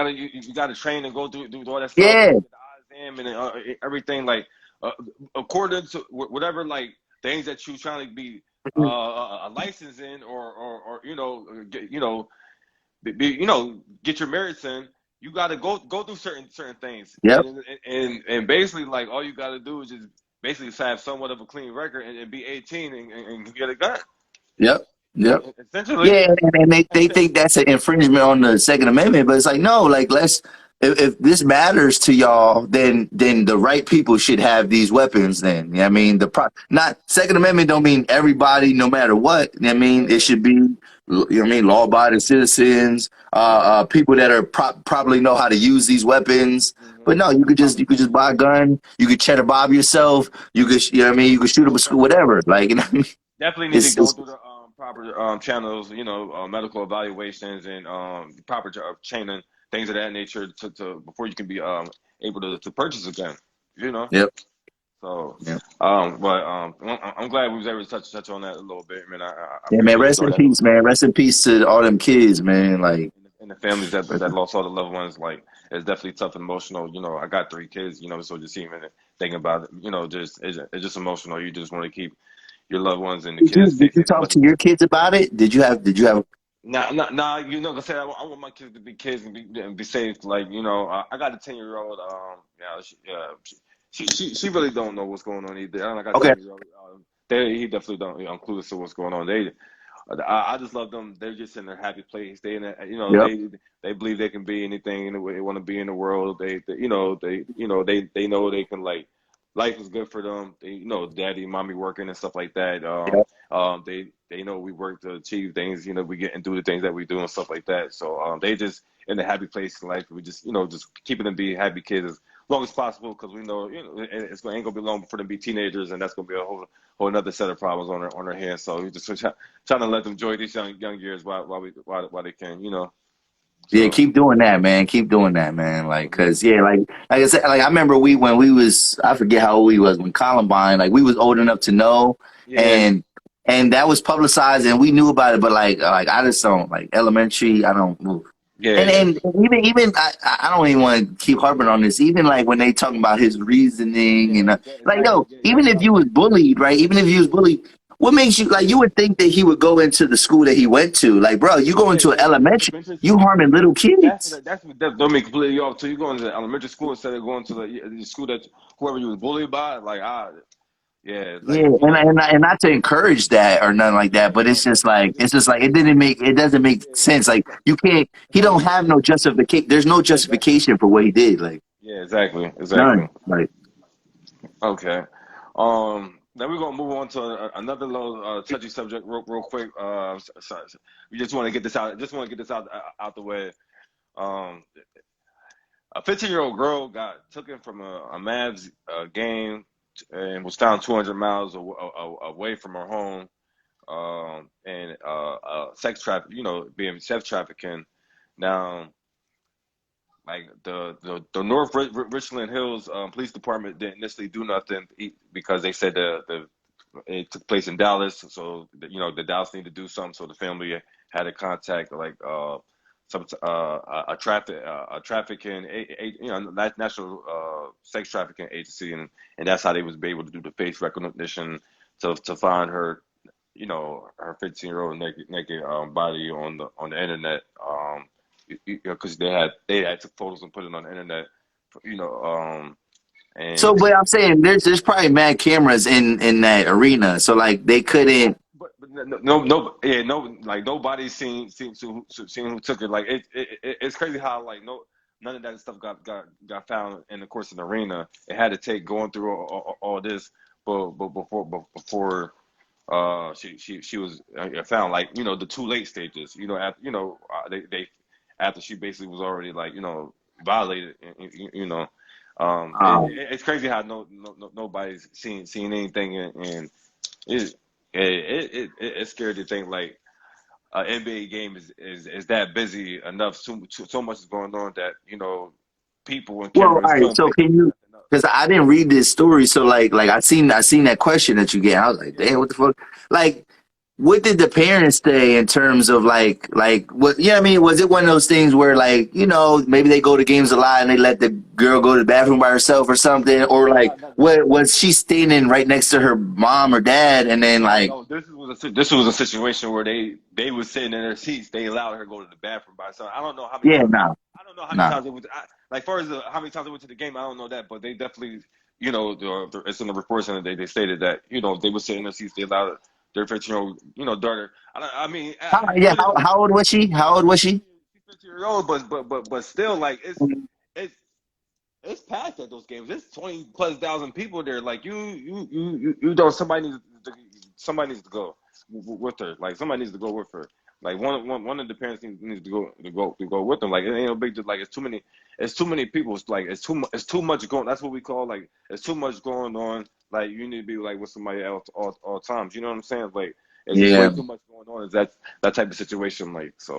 [SPEAKER 1] gotta train and go do all that stuff.
[SPEAKER 2] Yeah.
[SPEAKER 1] Get the eyes in and everything like uh, according to whatever like things that you trying to be a license in or get get your merits in. You got to go through certain things,
[SPEAKER 2] Yep.
[SPEAKER 1] and basically like all you got to do is just basically have somewhat of a clean record and be 18 and get a gun.
[SPEAKER 2] Yep. Yep.
[SPEAKER 1] Essentially.
[SPEAKER 2] Yeah, and they think that's an infringement on the Second Amendment, but it's like, no, like, if this matters to y'all, then the right people should have these weapons. Then, I mean, not Second Amendment don't mean everybody, no matter what. I mean, it should be, law-abiding citizens, people that are probably know how to use these weapons. But no, you could just buy a gun, you could cheddar bob yourself, you could shoot up a school, whatever. Like,
[SPEAKER 1] Definitely need to
[SPEAKER 2] it's
[SPEAKER 1] go through the proper channels, medical evaluations and proper training, things of that nature to before you can be able to purchase a gun. You know.
[SPEAKER 2] yep.
[SPEAKER 1] So,
[SPEAKER 2] Yep.
[SPEAKER 1] but I'm glad we was able to touch on that a little bit, man. I
[SPEAKER 2] Yeah, man.
[SPEAKER 1] appreciate you
[SPEAKER 2] Rest
[SPEAKER 1] throwing
[SPEAKER 2] in
[SPEAKER 1] that little
[SPEAKER 2] peace, man. Rest in peace to all them kids, man. Like,
[SPEAKER 1] and the families that lost all the loved ones. Like, it's definitely tough and emotional. I got 3 kids. So just even thinking about it, just it's just emotional. You just want to keep your loved ones and the
[SPEAKER 2] did you
[SPEAKER 1] kids
[SPEAKER 2] did
[SPEAKER 1] safe
[SPEAKER 2] you
[SPEAKER 1] as
[SPEAKER 2] talk
[SPEAKER 1] much
[SPEAKER 2] to
[SPEAKER 1] as
[SPEAKER 2] your
[SPEAKER 1] possible.
[SPEAKER 2] kids about it? Did you have?
[SPEAKER 1] Nah. Like I said, I want my kids to be kids and be safe. Like, I got a 10-year-old. She really don't know what's going on either. I got a
[SPEAKER 2] Okay.
[SPEAKER 1] 7-year-old. He definitely don't. I'm clueless to what's going on. I just love them. They're just in their happy place. They in a,
[SPEAKER 2] Yep.
[SPEAKER 1] they believe they can be anything in the way they want to be in the world. They know they can like life is good for them. They daddy, mommy working and stuff like that.
[SPEAKER 2] Yep.
[SPEAKER 1] They know we work to achieve things. We get and do the things that we do and stuff like that. So they just in a happy place in life. We just just keeping them be happy kids as long as possible because we know ain't gonna be long before them be teenagers and that's gonna be a whole another set of problems on their hands. So we just trying to let them enjoy these young years while they can.
[SPEAKER 2] Yeah,
[SPEAKER 1] So
[SPEAKER 2] keep doing that, man. Keep doing that, man. Like,
[SPEAKER 1] mhm.
[SPEAKER 2] cause yeah, like I said, like I remember when we was, I forget how old we was when Columbine, like we was old enough to know,
[SPEAKER 1] Yeah,
[SPEAKER 2] and that was publicized and we knew about it, but like I just don't like elementary. I don't move.
[SPEAKER 1] yeah,
[SPEAKER 2] And even I don't even want to keep harping on this. Even like when they talking about his reasoning and like, yo,
[SPEAKER 1] yeah,
[SPEAKER 2] even if you was bullied, right? Even if you was bullied, what makes you like? You would think that he would go into the school that he went to. Like, bro, you go into an elementary,
[SPEAKER 1] elementary
[SPEAKER 2] you
[SPEAKER 1] school.
[SPEAKER 2] harming little kids.
[SPEAKER 1] That's what that don't make completely off. So you going to elementary school instead of going to the school that whoever you was bullied by. Like yeah,
[SPEAKER 2] Yeah,
[SPEAKER 1] like
[SPEAKER 2] and not to encourage that or nothing like that, but it's just like it doesn't make sense. Like you can't. He don't have no justification. There's no justification for what he did. Like
[SPEAKER 1] yeah, exactly.
[SPEAKER 2] none. Like.
[SPEAKER 1] Okay. Then we're gonna move on to another little touchy subject, real quick. We just want to get this out. Just want to get this out the way. Um, a 15-year-old girl got taken from a Mavs game and was found 200 miles away from her home. And sex traffic, being sex trafficking. Now, like the North Richland Hills Police Department didn't necessarily do nothing because they said it took place in Dallas, so the Dallas need to do something. So the family had to contact like some a trafficking national sex trafficking agency, and that's how they was able to do the face recognition to find her her 15-year-old naked body on the internet. Because they had took photos and put it on the internet, you know, and
[SPEAKER 2] So, but I'm saying there's probably mad cameras in that arena. So like they couldn't.
[SPEAKER 1] but no, yeah, no, like nobody seen who took it. Like it's crazy how like none of that stuff got found in the course of the arena. It had to take going through all this, but before she was found, like the too late stages. After they after she basically was already like violated. It's crazy how nobody's seen anything, and it it's scary to think like an NBA game is that busy enough. So much is going on that people and
[SPEAKER 2] Well, all
[SPEAKER 1] cameras
[SPEAKER 2] right.
[SPEAKER 1] couldn't
[SPEAKER 2] So
[SPEAKER 1] pick
[SPEAKER 2] can you?
[SPEAKER 1] nothing up.
[SPEAKER 2] Because I didn't read this story, so like I seen that question that you get. I was like, damn, what the fuck? Like, what did the parents say in terms of like what? Yeah, I mean, was it one of those things where like maybe they go to games a lot and they let the girl go to the bathroom by herself or something, or like what was she standing right next to her mom or dad and then like
[SPEAKER 1] No. This was a situation where they was sitting in their seats. They allowed her to go to the bathroom by herself. I don't know how many
[SPEAKER 2] yeah,
[SPEAKER 1] times.
[SPEAKER 2] nah,
[SPEAKER 1] I don't know how many
[SPEAKER 2] nah.
[SPEAKER 1] times it was. Like far as how many times they went to the game, I don't know that, but they definitely, it's in the reports and they stated that they were sitting in their seats. They allowed their 15-year-old I mean,
[SPEAKER 2] Yeah,
[SPEAKER 1] really don't.
[SPEAKER 2] how old was she? How old was she?
[SPEAKER 1] She's 15 years old, but still, like it's it's packed at those games. There's 20+ thousand people there. Like somebody needs to go with her. Like somebody needs to go with her. Like one of the parents needs to go with them. Like it ain't no big deal. Like it's too many people. It's like it's too much going. That's what we call like it's too much going on. Like you need to be like with somebody else all times. You know what I'm saying? Like it's just way
[SPEAKER 2] Yeah,
[SPEAKER 1] too much going on. Is that type of situation? Like so.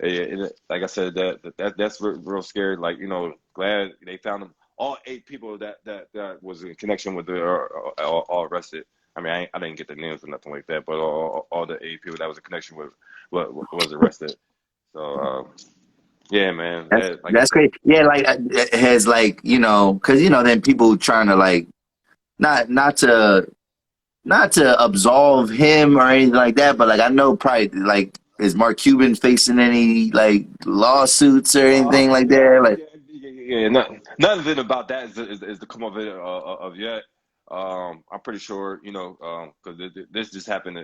[SPEAKER 1] Like I said, that's real scary. Like glad they found them. All 8 people that was in connection with it are all arrested. I mean, I didn't get the names or nothing like that, but all the 8 people that was in connection with what was arrested. So yeah, man. Like I
[SPEAKER 2] that's
[SPEAKER 1] said,
[SPEAKER 2] great. Yeah, like it has like because then people trying to like not not to absolve him or anything like that, but like I know probably like is Mark Cuban facing any like lawsuits or anything like that? Like
[SPEAKER 1] yeah. Nothing about that is to come of it of yet. I'm pretty sure because this just happened.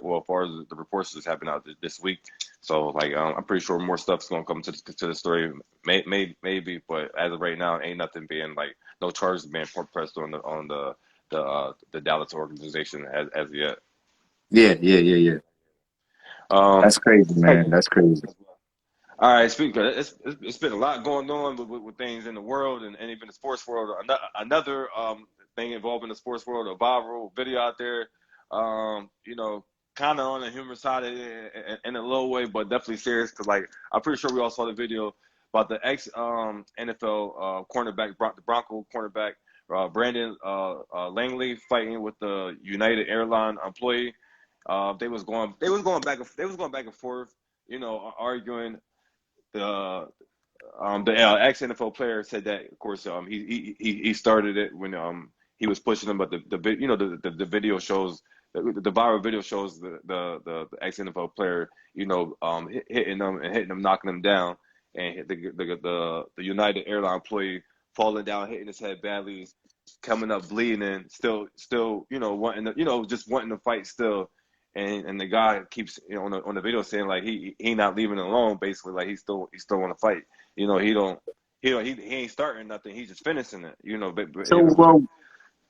[SPEAKER 1] Well, as far as the reports just happened out this week, so like I'm pretty sure more stuff's gonna come to the story. Maybe, but as of right now, ain't nothing being like no charges being pressed on the Dallas organization as yet.
[SPEAKER 2] yeah.
[SPEAKER 1] Um,
[SPEAKER 2] That's crazy, man. That's crazy.
[SPEAKER 1] All right, speaking. It's been a lot going on with things in the world and even the sports world. Another thing involving the sports world, a viral video out there. Kind of on the humor side in a low way, but definitely serious. Cause like I'm pretty sure we all saw the video about the ex NFL cornerback, the Bronco cornerback Brandon Langley fighting with the United Airline employee. They was going back and forth, arguing the the ex NFL player said that, of course, he started it when he was pushing him, but the video shows the viral video shows the ex NFL player hitting them, knocking them down, and hit the United Airline employee falling down, hitting his head badly, coming up bleeding, still wanting to just wanting to fight still. And the guy keeps on the video saying like he not leaving it alone, basically like he still want to fight. He ain't starting nothing. He's just finishing it. But
[SPEAKER 2] So,
[SPEAKER 1] it was
[SPEAKER 2] well,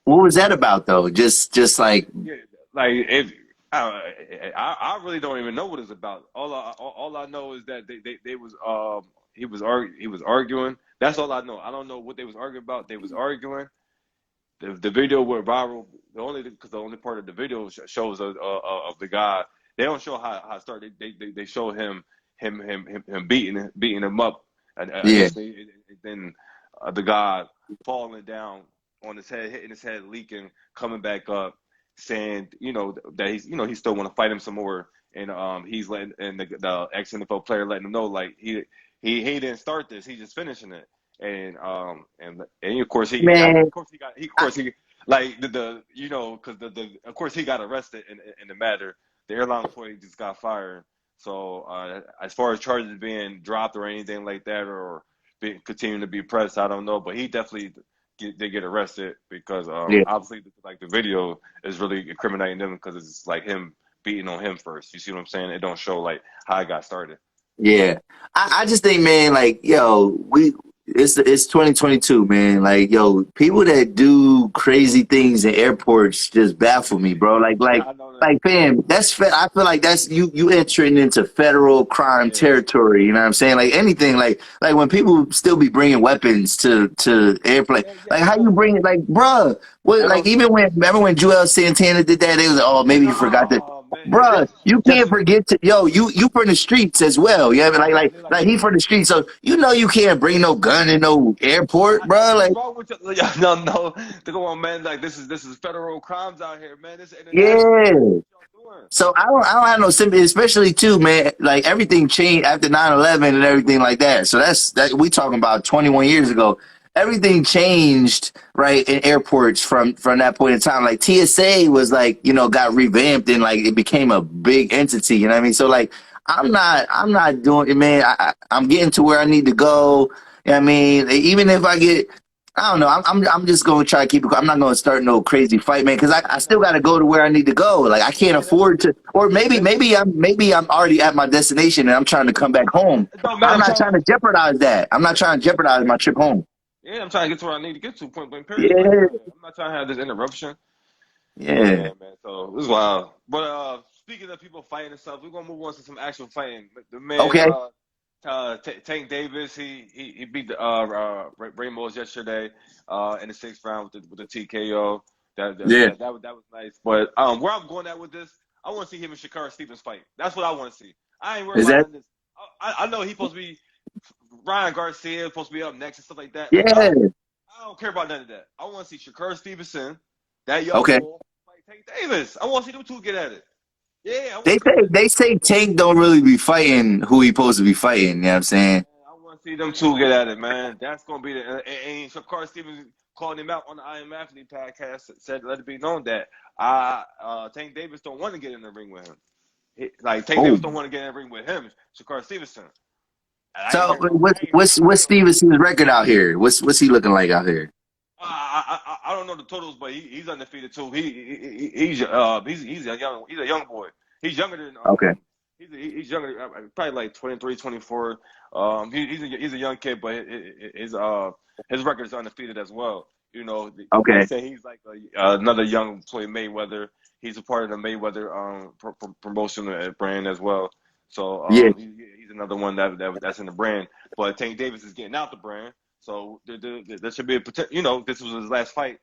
[SPEAKER 2] what was that about though? Just like
[SPEAKER 1] yeah, like if I really don't even know what it's about. All I know is that they was he was arguing. That's all I know. I don't know what they was arguing about. They was arguing. The video went viral. The only part of the video shows of the guy. They don't show how it started. They show him beating him up. And
[SPEAKER 2] yeah,
[SPEAKER 1] initially, then the guy falling down on his head, hitting his head, leaking, coming back up, saying that he still want to fight him some more. And he's letting and the ex NFL player letting him know like he didn't start this. He's just finishing it. And of course
[SPEAKER 2] man.
[SPEAKER 1] of course he like because of course he got arrested in the matter. The airline employee just got fired. So as far as charges being dropped or anything like that, or continuing to be pressed, I don't know. But he definitely did get arrested because
[SPEAKER 2] Yeah,
[SPEAKER 1] obviously like the video is really incriminating them because it's like him beating on him first. You see what I'm saying? It don't show like how it got started.
[SPEAKER 2] Yeah, I just think, man, like, yo, it's 2022, man. Like, yo, people that do crazy things in airports just baffle me, bro.
[SPEAKER 1] I know that.
[SPEAKER 2] Fam, I feel like that's you entering into federal crime
[SPEAKER 1] Yeah,
[SPEAKER 2] territory. You know what I'm saying? Like anything, like when people still be bringing weapons to airplane, like how you bring it, like, bruh, what,
[SPEAKER 1] and
[SPEAKER 2] like
[SPEAKER 1] also,
[SPEAKER 2] even when remember when Joel Santana did that, they was like, oh, maybe he forgot to.
[SPEAKER 1] oh man,
[SPEAKER 2] Bruh, you can't
[SPEAKER 1] yes,
[SPEAKER 2] forget to you from the streets as well. Yeah,
[SPEAKER 1] they're
[SPEAKER 2] like he from the streets, so you know you can't bring no gun in no airport, bruh.
[SPEAKER 1] what's
[SPEAKER 2] Like,
[SPEAKER 1] wrong with you? No. Come on, man. Like this is federal crimes out here, man. This is international.
[SPEAKER 2] yeah.
[SPEAKER 1] What y'all doing?
[SPEAKER 2] So I don't have no sympathy, especially too, man. Like everything changed after 9/11 and everything like that. So that we talking about 21 years ago. Everything changed, right, in airports from that point in time. Like TSA was like, got revamped and like it became a big entity. You know what I mean? So like I'm not doing it, man. I'm getting to where I need to go. You know what I mean? Even if I get I don't know. I'm just gonna try to keep it. I'm not gonna start no crazy fight, man, because I still got to go to where I need to go. Like I can't
[SPEAKER 1] Yeah, that's
[SPEAKER 2] afford to, or maybe I'm already at my destination and I'm trying to come back home.
[SPEAKER 1] it. Don't matter.
[SPEAKER 2] I'm
[SPEAKER 1] I'm
[SPEAKER 2] not
[SPEAKER 1] trying.
[SPEAKER 2] trying to jeopardize that. I'm not trying to jeopardize my trip home.
[SPEAKER 1] Yeah, I'm trying to get to where I need to get to. Point blank. Period. Like
[SPEAKER 2] Yeah,
[SPEAKER 1] I'm not trying to have this interruption.
[SPEAKER 2] yeah.
[SPEAKER 1] Yeah, man. So this is wild. But speaking of people fighting and stuff, we're gonna move on to some actual fighting. The man,
[SPEAKER 2] Okay.
[SPEAKER 1] Tank Davis, he beat the Ramos yesterday, in the sixth round with the TKO.
[SPEAKER 2] Yeah.
[SPEAKER 1] That was nice. But where I'm going at with this, I want to see him and Shakara Stevens fight. That's what I want to see. I ain't worried
[SPEAKER 2] Is
[SPEAKER 1] about
[SPEAKER 2] that?
[SPEAKER 1] none of this. I know he's supposed to be Ryan Garcia supposed to be up next and stuff like that. Like
[SPEAKER 2] Yeah.
[SPEAKER 1] I don't care about none of that. I want to see Shakira Stevenson, that young
[SPEAKER 2] Okay.
[SPEAKER 1] bull, fight Tank Davis. I want to see them two get at it. Yeah, I want
[SPEAKER 2] They
[SPEAKER 1] to see
[SPEAKER 2] say
[SPEAKER 1] that.
[SPEAKER 2] they say Tank don't really be fighting who he supposed to be fighting. You know what I'm saying?
[SPEAKER 1] I want to see them two get at it, man. That's gonna be the and Shakira Stevens called him out on the I Am Athlete podcast. Said let it be known that Tank Davis don't want to get in the ring with him. Like Tank
[SPEAKER 2] Oh.
[SPEAKER 1] Davis don't want to get in the ring with him, Shakira Stevenson. I ain't
[SPEAKER 2] So
[SPEAKER 1] heard no.
[SPEAKER 2] what's
[SPEAKER 1] I ain't heard
[SPEAKER 2] what's
[SPEAKER 1] no
[SPEAKER 2] what's
[SPEAKER 1] deal.
[SPEAKER 2] Stevenson's record out here? What's he looking like out here?
[SPEAKER 1] I don't know the totals, but he's undefeated too. He's a young boy. He's younger than
[SPEAKER 2] Okay.
[SPEAKER 1] he's younger, probably like 23, 24. He's a young kid, but his record is undefeated as well. You know, they
[SPEAKER 2] Okay.
[SPEAKER 1] say he's like another young Floyd Mayweather. He's a part of the Mayweather promotion brand as well. So
[SPEAKER 2] Yeah.
[SPEAKER 1] he's another one that's in the brand. But Tank Davis is getting out the brand. So there should be a potential. You know, this was his last fight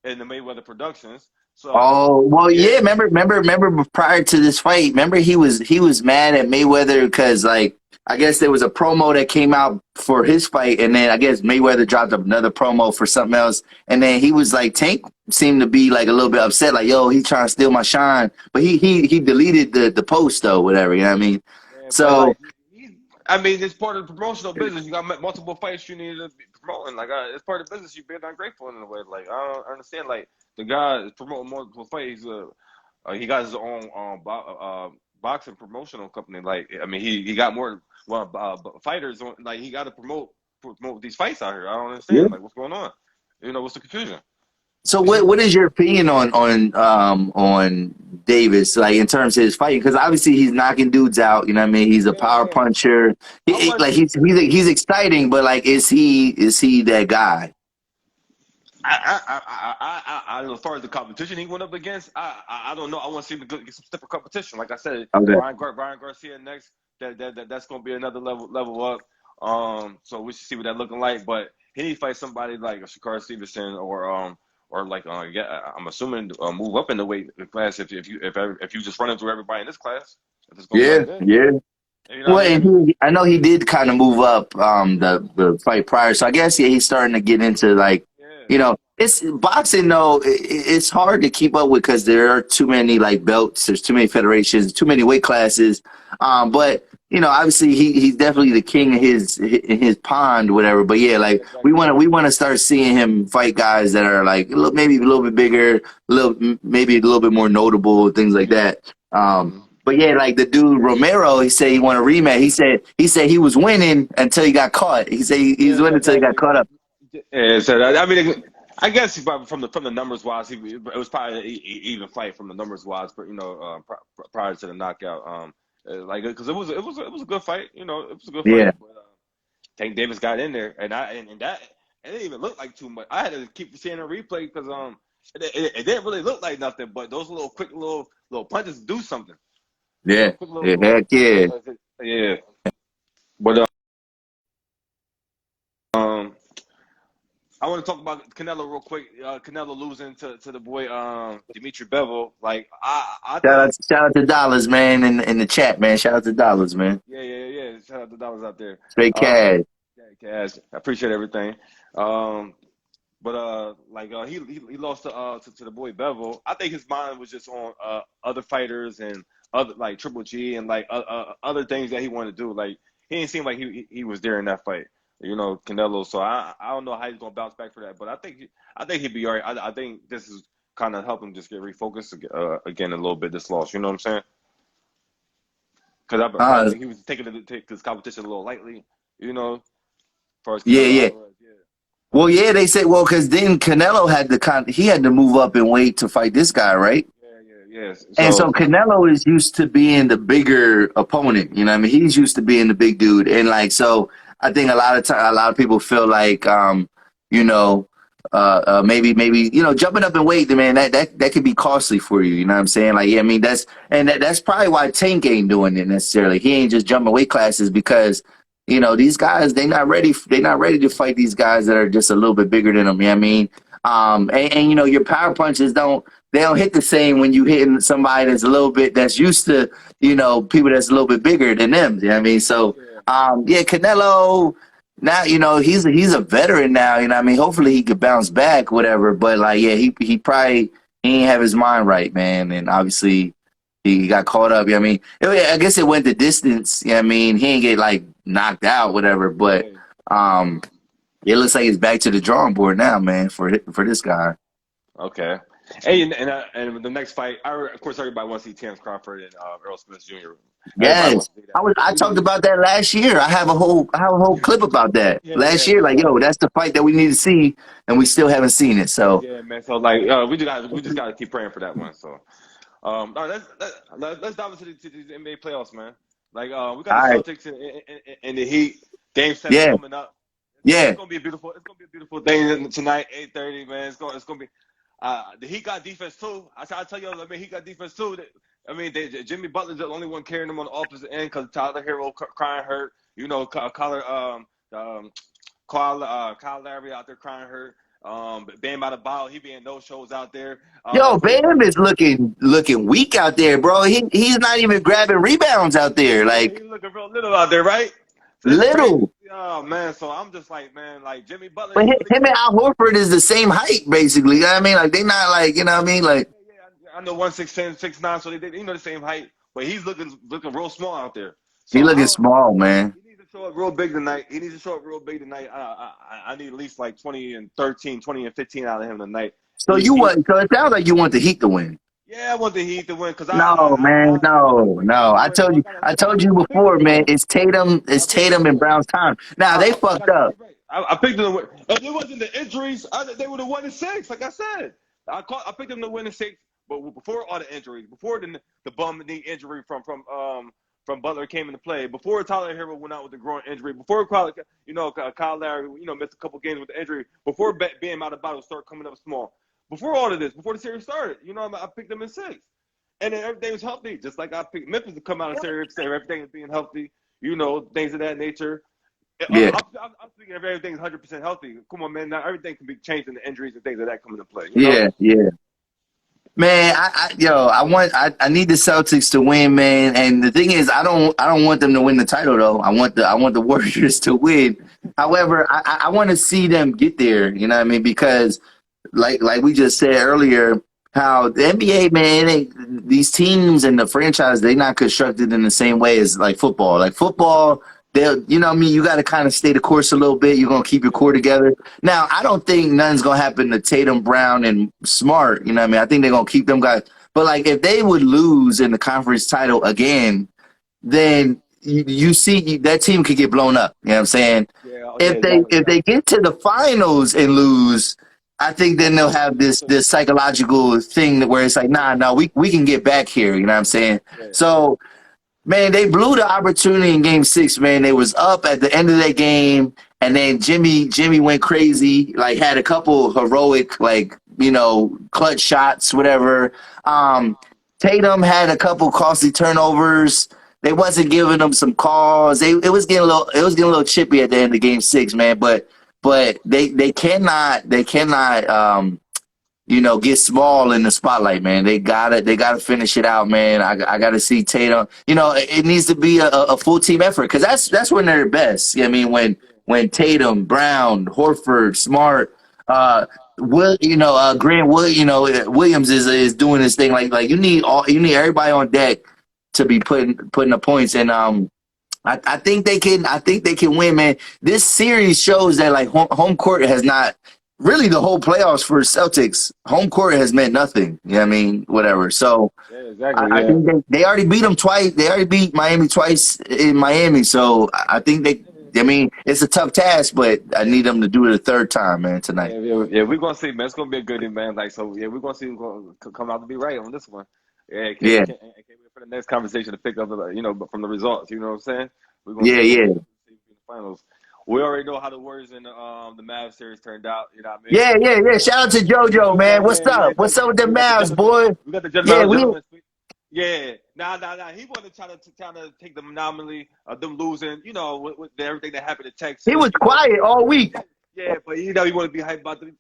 [SPEAKER 1] in the Mayweather Productions. So
[SPEAKER 2] Oh well, yeah.
[SPEAKER 1] yeah,
[SPEAKER 2] Remember. Prior to this fight, remember he was mad at Mayweather because like I guess there was a promo that came out for his fight, and then I guess Mayweather dropped another promo for something else, and then he was like Tank seemed to be like a little bit upset, like yo, he's trying to steal my shine, but he deleted the post though, whatever. You know what I mean?
[SPEAKER 1] yeah, but
[SPEAKER 2] So
[SPEAKER 1] like I mean, it's part of the promotional business. You got multiple fights you need to be promoting. Like it's part of the business. You're being ungrateful in a way. Like I don't understand. Like the guy is promoting multiple fights. He got his own boxing promotional company. Like I mean, he got more fighters on. Like he got to promote these fights out here. I don't
[SPEAKER 2] yeah.
[SPEAKER 1] understand. Like what's going on? You know, what's the confusion?
[SPEAKER 2] So
[SPEAKER 1] You see?
[SPEAKER 2] what is your opinion on Davis, like in terms of his fighting? Because obviously he's knocking dudes out. You know what I mean? He's a power
[SPEAKER 1] Yeah,
[SPEAKER 2] puncher.
[SPEAKER 1] I want to
[SPEAKER 2] Like
[SPEAKER 1] see.
[SPEAKER 2] he's exciting, but like is he that guy?
[SPEAKER 1] As far as the competition he went up against, I don't know. I want to see him get some stiffer competition. Like I said,
[SPEAKER 2] Okay.
[SPEAKER 1] Ryan Garcia next. That's going to be another level up. So we should see what that looking like. But he need to fight somebody like a Shakar Stevenson or like yeah, I'm assuming move up in the weight class if you just running through everybody in this class. If it's going to be
[SPEAKER 2] Yeah,
[SPEAKER 1] like this,
[SPEAKER 2] yeah.
[SPEAKER 1] you know what
[SPEAKER 2] Well,
[SPEAKER 1] I
[SPEAKER 2] and
[SPEAKER 1] mean?
[SPEAKER 2] I know he did kind of move up the fight prior, so I guess yeah, he's starting to get into like
[SPEAKER 1] Yeah,
[SPEAKER 2] it's boxing though. It's hard to keep up with because there are too many like belts. There's too many federations, too many weight classes. But obviously he's definitely the king of his pond, whatever. But yeah, like we
[SPEAKER 1] exactly.
[SPEAKER 2] want to we want to start seeing him fight guys that are like maybe a little bit bigger, maybe a little bit more notable, things like
[SPEAKER 1] Yeah.
[SPEAKER 2] that.
[SPEAKER 1] Mm-hmm.
[SPEAKER 2] But yeah, like the dude Romero, he said he won a rematch. He said he was winning until he got caught. He said he was
[SPEAKER 1] Yeah,
[SPEAKER 2] winning until he got caught up.
[SPEAKER 1] yeah. So I mean. I guess from the numbers wise, it was probably an even fight from the numbers wise, but prior to the knockout, like because it was a good fight, it was a good
[SPEAKER 2] Yeah,
[SPEAKER 1] fight, but Tank Davis got in there, and that it didn't even look like too much. I had to keep seeing a replay because it didn't really look like nothing, but those little quick little punches do something,
[SPEAKER 2] yeah,
[SPEAKER 1] quick
[SPEAKER 2] yeah, heck yeah.
[SPEAKER 1] yeah. But um, I want to talk about Canelo real quick. Canelo losing to the boy Dimitri Bevil. Like I think
[SPEAKER 2] Shout out to Dollars, man, in the chat, man. Shout out to Dollars, man.
[SPEAKER 1] yeah. Shout out to Dollars out there.
[SPEAKER 2] Straight
[SPEAKER 1] Um,
[SPEAKER 2] cash.
[SPEAKER 1] yeah, Cash. I appreciate everything. Um, but like he lost to the boy Bevel. I think his mind was just on other fighters and other like Triple G and like other things that he wanted to do. Like he didn't seem like he was there in that fight. Canelo. So I don't know how he's gonna bounce back for that, but I think he'd be all right. I think this is kind of help him just get refocused again a little bit. This loss, you know what I'm saying? Because I probably
[SPEAKER 2] Uh,
[SPEAKER 1] think he was take this competition a little lightly, as far as
[SPEAKER 2] yeah,
[SPEAKER 1] Canelo
[SPEAKER 2] yeah.
[SPEAKER 1] Alvarez. Yeah,
[SPEAKER 2] Well, yeah, they said, well, because then Canelo had he had to move up in weight to fight this guy, right?
[SPEAKER 1] yes.
[SPEAKER 2] And
[SPEAKER 1] So
[SPEAKER 2] so Canelo is used to being the bigger opponent. You know what I mean? He's used to being the big dude. And like, so I think a lot of people feel like, you know, maybe, jumping up in weight, man, that could be costly for you. You know what I'm saying? Like, yeah, I mean, that's probably why Tank ain't doing it necessarily. He ain't just jumping weight classes because, these guys, they're not ready to fight these guys that are just a little bit bigger than them. You know what I mean? Your power punches they don't hit the same when you hitting somebody that's a little bit that's used to, people that's a little bit bigger than them. You know what I mean? So,
[SPEAKER 1] yeah,
[SPEAKER 2] yeah, Canelo now, he's a veteran now, you know what I mean? Hopefully he could bounce back, whatever. But like, yeah, he probably he ain't have his mind right, man. And obviously he got caught up. You know what I mean? I guess it went the distance, you know what I mean? He ain't get like knocked out, whatever, but
[SPEAKER 1] yeah.
[SPEAKER 2] um it looks like it's back to the drawing board now, man, for this guy.
[SPEAKER 1] Okay. Hey, and the next fight, of course, everybody wants to see Terence Crawford and Earl Smith Jr. Everybody
[SPEAKER 2] Yes.
[SPEAKER 1] wants to see that.
[SPEAKER 2] I talked about that last year. I have a whole clip about that. Last year,
[SPEAKER 1] So
[SPEAKER 2] like,
[SPEAKER 1] like,
[SPEAKER 2] yo, that's the fight that we need to see, and we still haven't seen it. So,
[SPEAKER 1] yeah, man. So like, we just got to keep praying for that one. So, all right, let's dive into these NBA playoffs, man. Like, we got
[SPEAKER 2] all
[SPEAKER 1] the
[SPEAKER 2] right.
[SPEAKER 1] Celtics and the Heat. Game 7
[SPEAKER 2] Yeah.
[SPEAKER 1] coming up. It's
[SPEAKER 2] Yeah.
[SPEAKER 1] gonna be a beautiful. It's gonna be a beautiful thing tonight, 8:30, man. It's gonna be. The Heat got defense too. I tell you, I mean, he got defense too. I mean, Jimmy Butler's the only one carrying them on the opposite end because Tyler Hero crying hurt. Um, Kyle Lowry out there crying hurt. Bam Adebayo, he being no shows out there.
[SPEAKER 2] Yo,
[SPEAKER 1] For the
[SPEAKER 2] Bam is looking weak out there, bro. He's not even grabbing rebounds out there.
[SPEAKER 1] yeah,
[SPEAKER 2] Like
[SPEAKER 1] he looking real little out there, right? So it's crazy.
[SPEAKER 2] little.
[SPEAKER 1] Oh man, so I'm just like, man, like Jimmy Butler,
[SPEAKER 2] But
[SPEAKER 1] he really
[SPEAKER 2] him and
[SPEAKER 1] can't.
[SPEAKER 2] Al Horford is the same height, basically. You know what I mean? Like they not like, you know what I mean? Like
[SPEAKER 1] I know 1'6'10", 6'9", so they the same height, but he's looking real small out there.
[SPEAKER 2] he
[SPEAKER 1] So
[SPEAKER 2] looking small, man.
[SPEAKER 1] he needs to show up real big tonight. He needs to show up real big tonight. I need at least like 20 and 13, 20 and 15 out of him tonight.
[SPEAKER 2] So it sounds like you want the Heat to win.
[SPEAKER 1] Yeah, I want the Heat to win because
[SPEAKER 2] No, man,
[SPEAKER 1] I picked the Heat
[SPEAKER 2] no.
[SPEAKER 1] to win. So
[SPEAKER 2] I
[SPEAKER 1] I got
[SPEAKER 2] told you
[SPEAKER 1] I picked them
[SPEAKER 2] before,
[SPEAKER 1] to
[SPEAKER 2] man.
[SPEAKER 1] win.
[SPEAKER 2] It's
[SPEAKER 1] I picked them
[SPEAKER 2] Tatum
[SPEAKER 1] to
[SPEAKER 2] and
[SPEAKER 1] win.
[SPEAKER 2] Brown's time. Now they
[SPEAKER 1] I
[SPEAKER 2] fucked
[SPEAKER 1] got
[SPEAKER 2] up.
[SPEAKER 1] you right. I picked them to win. If it wasn't the injuries, they would have won in 6. Like I said, I picked them to win in 6. But before all the injuries, before the bum knee injury from Butler came into play, before Tyler Hero went out with the groin injury, before Kyle Lowry missed a couple games with the injury, before being out of bottle start coming up small, before all of this, before the series started, I picked them in 6. And then everything was healthy, just like I picked Memphis to come out of series, say everything is being healthy, things of that nature.
[SPEAKER 2] Yeah,
[SPEAKER 1] I'm speaking of everything's 100% healthy. Come on, man. Now everything can be changed in the injuries and things of that come into play.
[SPEAKER 2] yeah. Man, I need the Celtics to win, man. And the thing is, I don't want them to win the title though. I want the Warriors to win. However, I want to see them get there. You know what I mean? Because like we just said earlier, how the NBA, man, these teams and the franchise, they not constructed in the same way as like football. Like football, you know what I mean? You got to kind of stay the course a little bit. You're going to keep your core together. Now, I don't think nothing's going to happen to Tatum, Brown, and Smart. You know what I mean? I think they're going to keep them guys. But like if they would lose in the conference title again, then you see that team could get blown up. You know what I'm saying?
[SPEAKER 1] Yeah, oh, yeah,
[SPEAKER 2] If
[SPEAKER 1] exactly.
[SPEAKER 2] they get to the finals and lose, I think then they'll have this psychological thing that where it's like, nah, no, we can get back here. You know what I'm saying?
[SPEAKER 1] Yeah.
[SPEAKER 2] So, man, they blew the opportunity in Game 6. Man, they was up at the end of that game, and then Jimmy went crazy. Like had a couple heroic, like clutch shots, whatever. Tatum had a couple costly turnovers. They wasn't giving them some calls. It was getting a little chippy at the end of Game 6, man. But they cannot get small in the spotlight, man. They gotta finish it out, man. I gotta see Tatum. It needs to be a full team effort because that's when they're best. I mean, when Tatum, Brown, Horford, Smart, Grant Williams is doing this thing. Like you need everybody on deck to be putting the points. And I think they can. I think they can win, man. This series shows that like home court has not really the whole playoffs for Celtics. Home court has meant nothing. You know what I mean? Whatever. So
[SPEAKER 1] Yeah, exactly.
[SPEAKER 2] I
[SPEAKER 1] Yeah.
[SPEAKER 2] think they already beat them twice. They already beat Miami twice in Miami. So I think they. I mean, it's a tough task, but I need them to do it a third time, man, tonight.
[SPEAKER 1] Yeah, we're gonna see, man. It's gonna be a good one, man. Like, so, yeah, we're gonna see who's gonna come out to be right on this one. Yeah,
[SPEAKER 2] Yeah,
[SPEAKER 1] can't wait for the next conversation to pick up, from the results. You know what I'm saying? We're gonna
[SPEAKER 2] yeah,
[SPEAKER 1] see who's
[SPEAKER 2] yeah.
[SPEAKER 1] gonna see in the finals. We already know how the Warriors and the Mavs series turned out. You know what I mean?
[SPEAKER 2] Yeah, yeah, yeah. Shout out to JoJo, man. What's
[SPEAKER 1] Yeah,
[SPEAKER 2] up? What's up with the
[SPEAKER 1] we got the
[SPEAKER 2] Mavs,
[SPEAKER 1] gentleman.
[SPEAKER 2] boy?
[SPEAKER 1] We got the
[SPEAKER 2] Yeah,
[SPEAKER 1] gentleman. Yeah, nah. He wasn't trying to take the anomaly of them losing. With everything that happened in
[SPEAKER 2] he
[SPEAKER 1] Texas.
[SPEAKER 2] was quiet all week.
[SPEAKER 1] Yeah, but he want to be hyped about the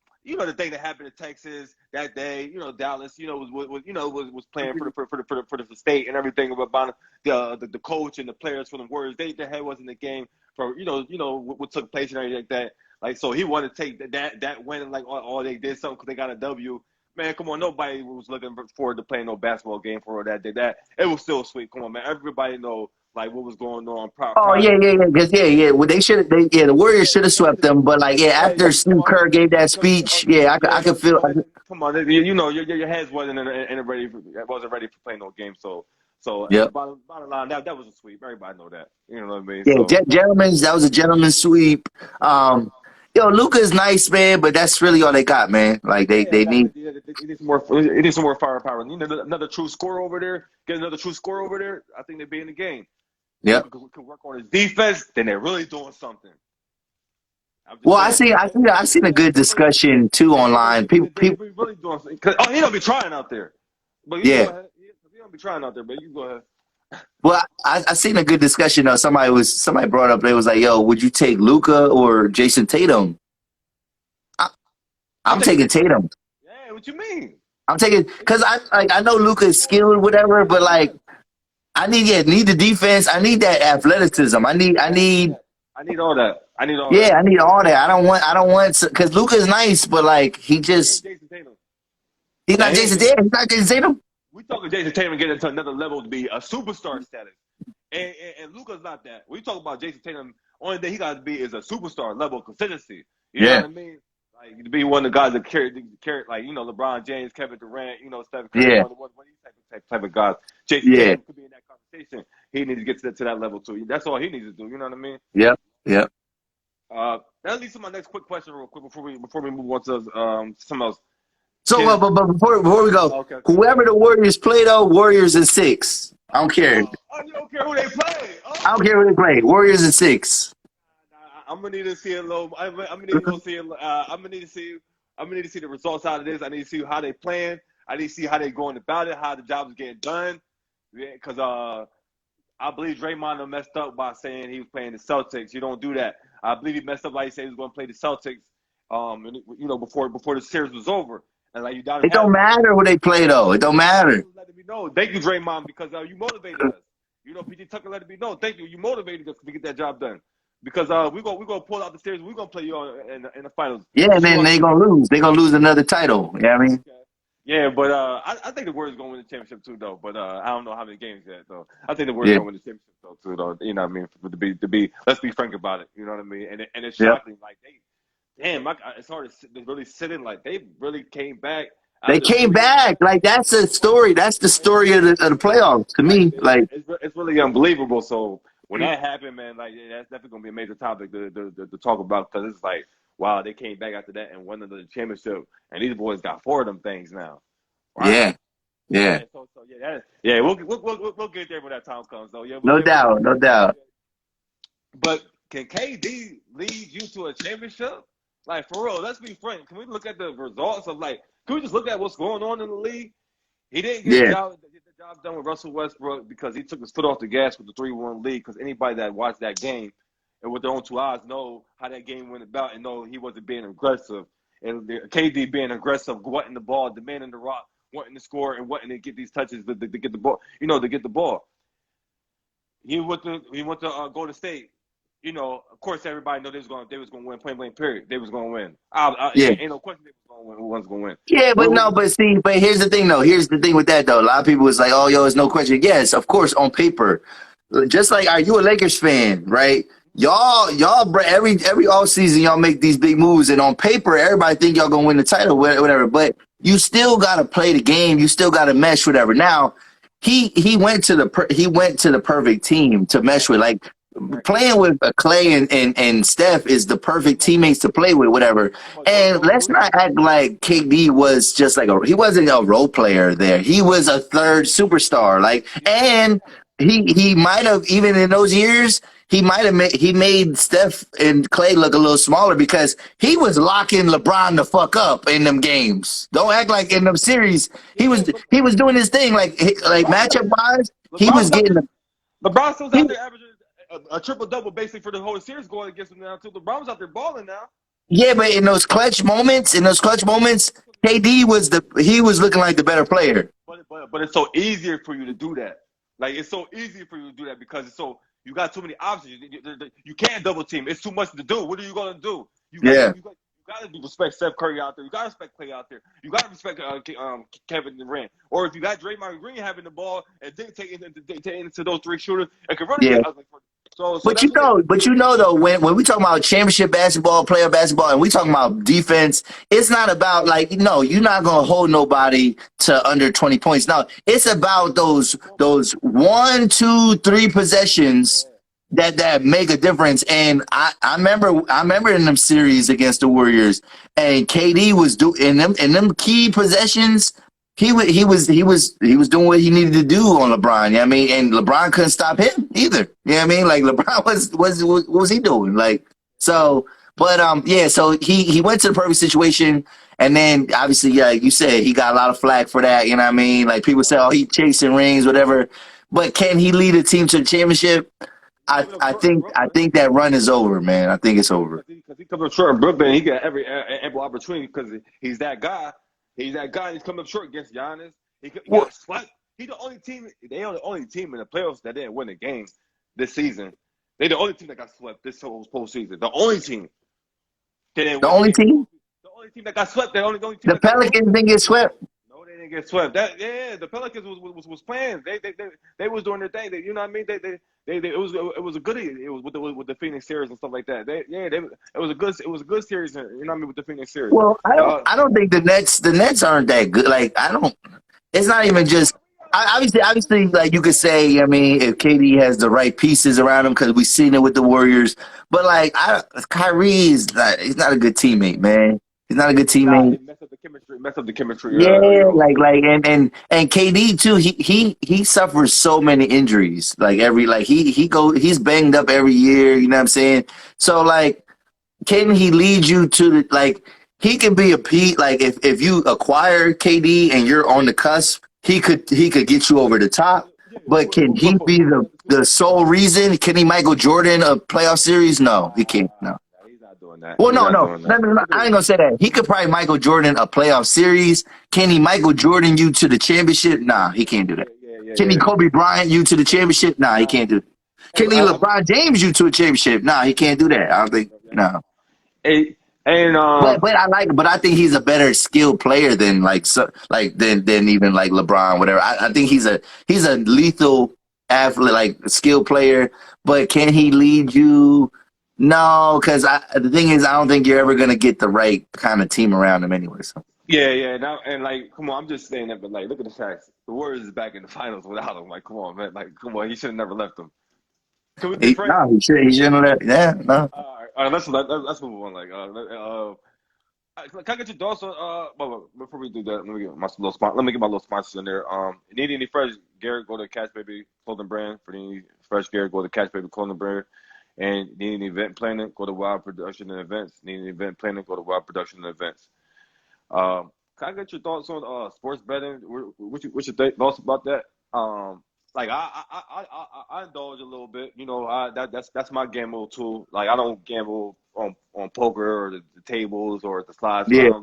[SPEAKER 1] thing that happened in Texas that day. Dallas. Was playing for the state and everything about the coach and the players for the Warriors. Their head wasn't in the game for what took place and everything like that. Like, so he wanted to take that win and like all they did something because they got a W. Man, come on, nobody was looking forward to playing no basketball game for that day. That it was still sweet. Come on, man, everybody know like what was going on
[SPEAKER 2] Oh
[SPEAKER 1] prior
[SPEAKER 2] yeah,
[SPEAKER 1] to
[SPEAKER 2] yeah,
[SPEAKER 1] that.
[SPEAKER 2] yeah. Because yeah. Well, the Warriors should have swept them, but like
[SPEAKER 1] Right.
[SPEAKER 2] after Steve
[SPEAKER 1] Come on.
[SPEAKER 2] Kerr gave that
[SPEAKER 1] Because,
[SPEAKER 2] speech, yeah, I could feel.
[SPEAKER 1] come on. Your heads wasn't wasn't ready for playing no game. So
[SPEAKER 2] Yep.
[SPEAKER 1] bottom line, that was a sweep. Everybody know that. You know what I mean?
[SPEAKER 2] Yeah,
[SPEAKER 1] So
[SPEAKER 2] gentlemen's. That was a gentleman's sweep. Luka's nice, man, but that's really all they got, man. Like
[SPEAKER 1] yeah,
[SPEAKER 2] they
[SPEAKER 1] exactly.
[SPEAKER 2] need.
[SPEAKER 1] They need some more. It needs some more firepower. Another true scorer over there. Get another true scorer over there. I think they'd be in the game.
[SPEAKER 2] Yep.
[SPEAKER 1] Luka could work on his defense. Then they're really doing something. I'm just
[SPEAKER 2] Well,
[SPEAKER 1] saying.
[SPEAKER 2] I seen a good discussion too online.
[SPEAKER 1] They
[SPEAKER 2] People.
[SPEAKER 1] really doing something. He don't be trying out there. But you go
[SPEAKER 2] Yeah.
[SPEAKER 1] ahead. He don't be trying out there, but you go ahead.
[SPEAKER 2] Well, I seen a good discussion though. Somebody brought up. They was like, "Yo, would you take Luka or Jason Tatum?" I,
[SPEAKER 1] I'm
[SPEAKER 2] I'm
[SPEAKER 1] taking.
[SPEAKER 2] taking Tatum.
[SPEAKER 1] Yeah, what you mean?
[SPEAKER 2] I'm taking because I know Luka is skilled, whatever, but like need the defense. I need that athleticism.
[SPEAKER 1] Yeah, I need that. I need all that.
[SPEAKER 2] I need all that. I don't want because Luka is nice, but like
[SPEAKER 1] He ain't Jason Tatum.
[SPEAKER 2] he's
[SPEAKER 1] Now
[SPEAKER 2] not
[SPEAKER 1] he ain't
[SPEAKER 2] Jason
[SPEAKER 1] Jason.
[SPEAKER 2] Tatum. He's not Jason Tatum.
[SPEAKER 1] We talking Jason Tatum getting to another level to be a superstar status, and Luka's not that. We talk about Jason Tatum. Only thing he got to be is a superstar level of consistency. You know
[SPEAKER 2] Yeah,
[SPEAKER 1] what I mean? Like to be one of the guys that carry like LeBron James, Kevin Durant, Stephen Curry,
[SPEAKER 2] yeah,
[SPEAKER 1] one of these type of guys. Jason
[SPEAKER 2] yeah,
[SPEAKER 1] Tatum could be in that conversation. He needs to get to that level too. That's all he needs to do. You know what I mean?
[SPEAKER 2] yep, yep.
[SPEAKER 1] That leads to my next quick question, real quick, before we move on to something else.
[SPEAKER 2] So,
[SPEAKER 1] Can
[SPEAKER 2] but before we go,
[SPEAKER 1] okay.
[SPEAKER 2] whoever the Warriors play though, Warriors in 6. I don't care.
[SPEAKER 1] You don't care who they play.
[SPEAKER 2] I don't care who they play. Warriors in 6.
[SPEAKER 1] I'm gonna need to see a little. I'm gonna need to go see. I'm gonna need to see. I'm gonna need to see the results out of this. I need to see how they playing. I need to see how they going about it. How the job is getting done. Because I believe Draymond done messed up by saying he was playing the Celtics. You don't do that. I believe he messed up like he said he was going to play the Celtics. Before the series was over, and like you down in
[SPEAKER 2] It don't
[SPEAKER 1] Hadley.
[SPEAKER 2] matter who they play though. It don't matter.
[SPEAKER 1] Letting me know. Thank you, Draymond, because you motivated us. PG Tucker letting me know. Thank you. You motivated us to get that job done. Because we're gonna pull out the series. We're gonna play you in the finals.
[SPEAKER 2] Yeah, and then they gonna lose. They gonna lose another title. You know what I mean?
[SPEAKER 1] Okay. Yeah, but I think the Warriors gonna win the championship too, though. But I don't know how many games yet, though. I think the Warriors
[SPEAKER 2] Yeah,
[SPEAKER 1] gonna win the championship though, too, though. You know what I mean? To be, let's be frank about it. You know what I mean? And it's
[SPEAKER 2] yeah.
[SPEAKER 1] shocking. Like it's hard to really sit in. Like they really came back
[SPEAKER 2] They
[SPEAKER 1] after
[SPEAKER 2] came
[SPEAKER 1] 2 years.
[SPEAKER 2] back. Like that's a story. That's the story of the playoffs to
[SPEAKER 1] Like
[SPEAKER 2] me. Like
[SPEAKER 1] it's really unbelievable. So when that happened, man, like that's definitely gonna be a major topic to talk about because it's like Wow, they came back after that and won another championship, and these boys got 4 of them things now. Wow.
[SPEAKER 2] Yeah, yeah.
[SPEAKER 1] Yeah. So yeah, yeah. We'll get there when that time comes. So yeah,
[SPEAKER 2] No doubt, no doubt.
[SPEAKER 1] but can KD lead you to a championship? Like for real, let's be frank. Can we look at the results of like? Can we just look at what's going on in the league? He didn't get
[SPEAKER 2] Yeah,
[SPEAKER 1] the job done with Russell Westbrook because he took his foot off the gas with the 3-1 lead. Because anybody that watched that game and with their own 2 eyes know how that game went about and know he wasn't being aggressive. And KD being aggressive, wanting the ball, demanding the rock, wanting to score, and wanting to get these touches to get the ball. To get the ball. He went to Golden State. Of course, everybody know they was going to win. Point blank. Period. They was going to win.
[SPEAKER 2] yeah.
[SPEAKER 1] Ain't no question they was going to win. Who was going to win?
[SPEAKER 2] Yeah, but no, but see, but here's the thing though. Here's the thing with that though. A lot of people was like, "Oh, yo, it's no question." Yes, of course, on paper. Just like, are you a Lakers fan, right? Y'all, every off season, y'all make these big moves, and on paper, everybody think y'all gonna win the title, whatever. But you still gotta play the game. You still gotta mesh, whatever. Now, he went to the perfect team to mesh with. Like playing with Clay and Steph is the perfect teammates to play with, whatever. And let's not act like KD was just like he wasn't a role player there. He was a third superstar. Like, and he might have, even in those years, he made Steph and Clay look a little smaller because he was locking LeBron the fuck up in them games. Don't act like in them series he was doing his thing like matchup wise. He was getting the
[SPEAKER 1] LeBron still
[SPEAKER 2] he,
[SPEAKER 1] out there averaging a triple double basically for the whole series going against him now too. LeBron was out there balling now.
[SPEAKER 2] yeah, but in those clutch moments, KD was looking like the better player.
[SPEAKER 1] But it's so easier for you to do that. Like it's so easy for you to do that because you got too many options. You can't double team. It's too much to do. What are you gonna do?
[SPEAKER 2] Yeah.
[SPEAKER 1] You got to respect Steph Curry out there. You got to respect Clay out there. You got to respect Kevin Durant. Or if you got Draymond Green having the ball and dictating into those 3 shooters, it could really
[SPEAKER 2] Yeah.
[SPEAKER 1] get ugly for you. So
[SPEAKER 2] But
[SPEAKER 1] that's
[SPEAKER 2] though, when we talk about championship basketball, player basketball, and we talking about defense, it's not about like, no, you're not gonna hold nobody to under 20 points. No, it's about those 1, 2, 3 possessions that make a difference. And I remember in them series against the Warriors, and KD was doing in them key possessions. He was doing what he needed to do on LeBron. You know what I mean? And LeBron couldn't stop him either. You know what I mean? Like LeBron what was he doing? Like so, but yeah. So he went to the perfect situation, and then obviously, yeah, like you said, he got a lot of flack for that. You know what I mean? Like people say, oh, he chasing rings, whatever. But can he lead a team to the championship? I think that run is over, man. I think it's over.
[SPEAKER 1] Because he comes up short in Brooklyn, he got every ample opportunity because he's that guy. He's that guy. He's coming up short against Giannis. He got swept. He's the only team. They are the only team in the playoffs that didn't win a game this season. They're the only team that got swept this whole postseason. The only team. They didn't
[SPEAKER 2] The
[SPEAKER 1] win
[SPEAKER 2] only team.
[SPEAKER 1] The only team that got swept. The only team.
[SPEAKER 2] The Pelicans didn't get swept.
[SPEAKER 1] No, they didn't get swept. The Pelicans was playing. They was doing their thing. You know what I mean? It was a good. It was with the Phoenix series and stuff like that. It was a good series. You know what I mean with the Phoenix series.
[SPEAKER 2] Well, I don't think the Nets aren't that good. Like I don't. It's not even just. Obviously, like you could say, I mean, if KD has the right pieces around him, because we've seen it with the Warriors. But like, Kyrie he's not a good teammate, man. He's not a good teammate.
[SPEAKER 1] Mess up the chemistry.
[SPEAKER 2] Yeah, and KD too. He suffers so many injuries. Like he's banged up every year. You know what I'm saying? So like, can he lead you to the like? He can be a Pete. Like if you acquire KD and you're on the cusp, he could get you over the top. But can he be the sole reason? Can he Michael Jordan a playoff series? No, he can't. No.
[SPEAKER 1] He's not doing that.
[SPEAKER 2] Well, no. I ain't gonna say that. He could probably Michael Jordan a playoff series. Can he Michael Jordan you to the championship? Nah, he can't do that. Can he Kobe Bryant you to the championship? Nah, he can't do that. Can he LeBron James you to a championship? Nah, he can't do that. I don't think. No. But I think he's a better skilled player than than even like LeBron, whatever. I think he's a lethal athlete, like skilled player. But can he lead you? No, because the thing is, I don't think you're ever gonna get the right kind of team around him anyway. So.
[SPEAKER 1] Yeah. Now and like, come on, I'm just saying that, but like, look at the facts. The Warriors is back in the finals without him. Like, come on, man. Like, come on, he should have never left them. Can we be frank?
[SPEAKER 2] No, he shouldn't have. Yeah, no.
[SPEAKER 1] All right, let's move on. Can I get your thoughts on before we do that? Let me get my little sponsors in there. Need any fresh gear? Go to Catch Baby Clothing Brand. For any fresh gear, go to Catch Baby Clothing Brand. And need any event planning? Go to Wild Production and Events. Need any event planning? Go to Wild Production and Events. Can I get your thoughts on sports betting? What's your thoughts about that? Like I indulge a little bit. You know, that's my gamble too. Like I don't gamble on poker or the tables or the slides.
[SPEAKER 2] Yeah.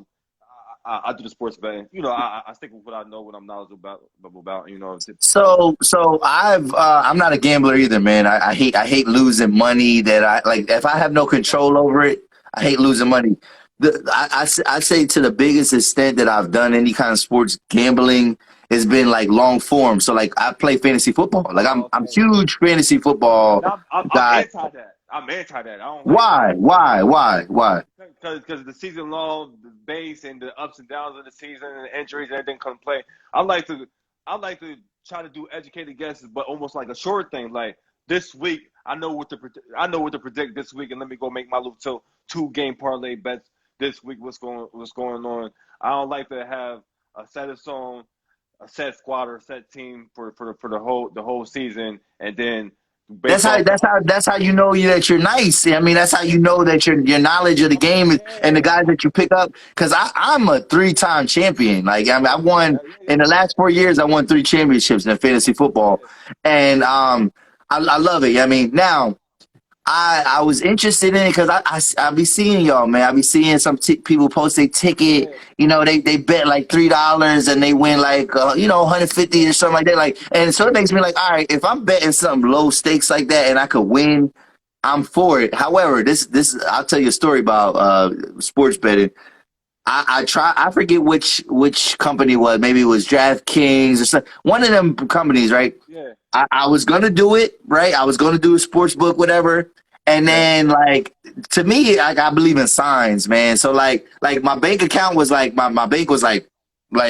[SPEAKER 1] I do the sports betting. You know, I stick with what I know, what I'm knowledgeable about. You know,
[SPEAKER 2] So I'm not a gambler either, man. I hate losing money that I like. If I have no control over it, I hate losing money. I say to the biggest extent that I've done any kind of sports gambling has been like long form. So like I play fantasy football. Like I'm
[SPEAKER 1] okay.
[SPEAKER 2] huge fantasy football
[SPEAKER 1] I'm
[SPEAKER 2] guy.
[SPEAKER 1] anti that. I'm anti that. I don't like that.
[SPEAKER 2] Why? Why? Why? Why?
[SPEAKER 1] Because the season long, the base and the ups and downs of the season and the injuries and everything come play. I like to try to do educated guesses, but almost like a short thing. Like this week, I know what to predict this week, and let me go make my little two game parlay bets this week. What's going on? I don't like to have a set song, a set squad or a set team for the whole season, and then
[SPEAKER 2] That's
[SPEAKER 1] based
[SPEAKER 2] how
[SPEAKER 1] off the
[SPEAKER 2] that's how that's how you know that you're nice. I mean, that's how you know that your knowledge of the game and the
[SPEAKER 1] yeah.
[SPEAKER 2] guys that you pick up. Because I'm a 3-time champion. Like I mean, I won in the last 4 years. I won 3 championships in fantasy football, and I love it. I mean, now I was interested in it because I be seeing y'all, man. I be seeing some people post their ticket.
[SPEAKER 1] Yeah.
[SPEAKER 2] You know, they bet like $3 and they win like 150 or something like that. Like, and so it makes me like, all right, if I'm betting something low stakes like that and I could win, I'm for it. However, this I'll tell you a story about sports betting. I forget which company it was. Maybe it was DraftKings or something. One of them companies, right?
[SPEAKER 1] Yeah.
[SPEAKER 2] I was gonna do it, right? I was gonna do a sports book, whatever. And
[SPEAKER 1] Okay.
[SPEAKER 2] then like to me, like I believe in signs, man. So like my bank account was like my bank was like,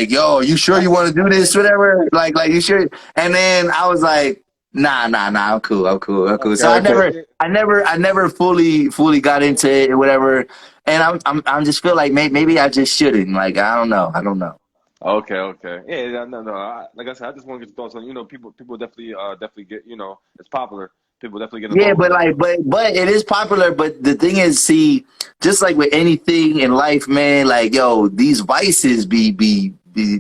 [SPEAKER 2] yo, you sure you want to do this, whatever? Like you sure? And then I was like, nah, I'm cool, I'm cool. So
[SPEAKER 1] Okay. Okay. Yeah.
[SPEAKER 2] I never fully got into it or whatever. And I'm just feel like maybe I just shouldn't. Like I don't know.
[SPEAKER 1] Okay. Okay. Yeah. No. Like I said, I just want to get your thoughts on. You know, people definitely get. You know, it's popular. People definitely get
[SPEAKER 2] Yeah,
[SPEAKER 1] involved
[SPEAKER 2] but
[SPEAKER 1] with it.
[SPEAKER 2] like, but it is popular. But the thing is, see, just like with anything in life, man, like yo, these vices be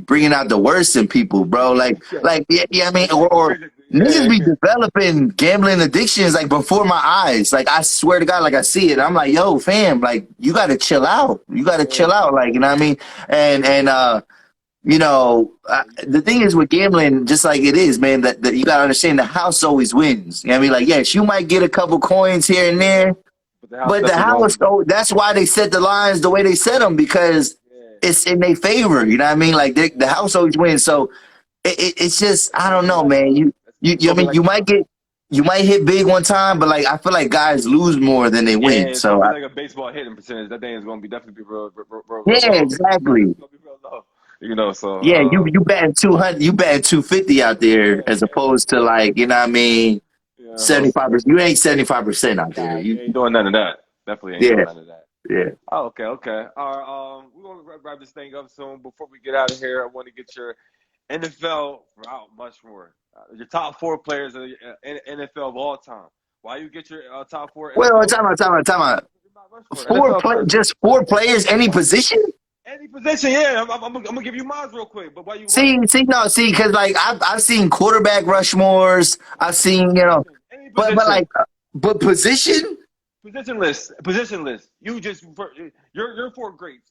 [SPEAKER 2] bringing out the worst in people, bro. Like yeah, I mean, or niggas be
[SPEAKER 1] Yeah.
[SPEAKER 2] developing gambling addictions like before my eyes. Like I swear to God, like I see it. I'm like, yo, fam, like you got to chill out. You got to
[SPEAKER 1] Yeah.
[SPEAKER 2] chill out. Like you know what I mean? The thing is with gambling, just like it is, man, that you gotta understand the house always wins. You know what I mean? Like, yes, you might get a couple coins here and there,
[SPEAKER 1] But the house
[SPEAKER 2] but the
[SPEAKER 1] definitely gonna
[SPEAKER 2] house,
[SPEAKER 1] win.
[SPEAKER 2] oh, that's why they set the lines the way they set them because
[SPEAKER 1] Yeah.
[SPEAKER 2] it's in their favor. You know what I mean? Like, the
[SPEAKER 1] Yeah.
[SPEAKER 2] house always wins. So it's just, I
[SPEAKER 1] It's gonna
[SPEAKER 2] don't
[SPEAKER 1] be
[SPEAKER 2] know,
[SPEAKER 1] like
[SPEAKER 2] man.
[SPEAKER 1] it's gonna
[SPEAKER 2] I
[SPEAKER 1] be
[SPEAKER 2] mean,
[SPEAKER 1] like
[SPEAKER 2] you might hit big one time, but like, I feel like guys lose more than they
[SPEAKER 1] yeah,
[SPEAKER 2] win.
[SPEAKER 1] it's gonna
[SPEAKER 2] So,
[SPEAKER 1] be like a baseball hitting percentage. That thing is gonna be definitely be real
[SPEAKER 2] yeah,
[SPEAKER 1] low.
[SPEAKER 2] exactly.
[SPEAKER 1] It's gonna be real low. You know, so
[SPEAKER 2] Yeah, you betting 200, you betting 250 out there as
[SPEAKER 1] yeah,
[SPEAKER 2] opposed to like, you know what I mean,
[SPEAKER 1] yeah.
[SPEAKER 2] 75%. You ain't 75% out there.
[SPEAKER 1] Nah, you ain't doing none of that. Definitely ain't doing
[SPEAKER 2] Yeah,
[SPEAKER 1] none of that.
[SPEAKER 2] yeah.
[SPEAKER 1] Oh, okay. All right, we're gonna wrap this thing up soon. Before we get out of here, I want to get your NFL route much more. Your top four players in NFL of all time. Why you get your top four
[SPEAKER 2] Well,
[SPEAKER 1] NFL
[SPEAKER 2] time out.
[SPEAKER 1] Mount Rushmore, NFL first.
[SPEAKER 2] Just 4 players, any position?
[SPEAKER 1] Any position, yeah. I'm gonna give you mine real quick. But why you
[SPEAKER 2] Because like I've seen quarterback Rushmores. I've seen,
[SPEAKER 1] any
[SPEAKER 2] but
[SPEAKER 1] position,
[SPEAKER 2] like, but position?
[SPEAKER 1] position list. You just you're four greats.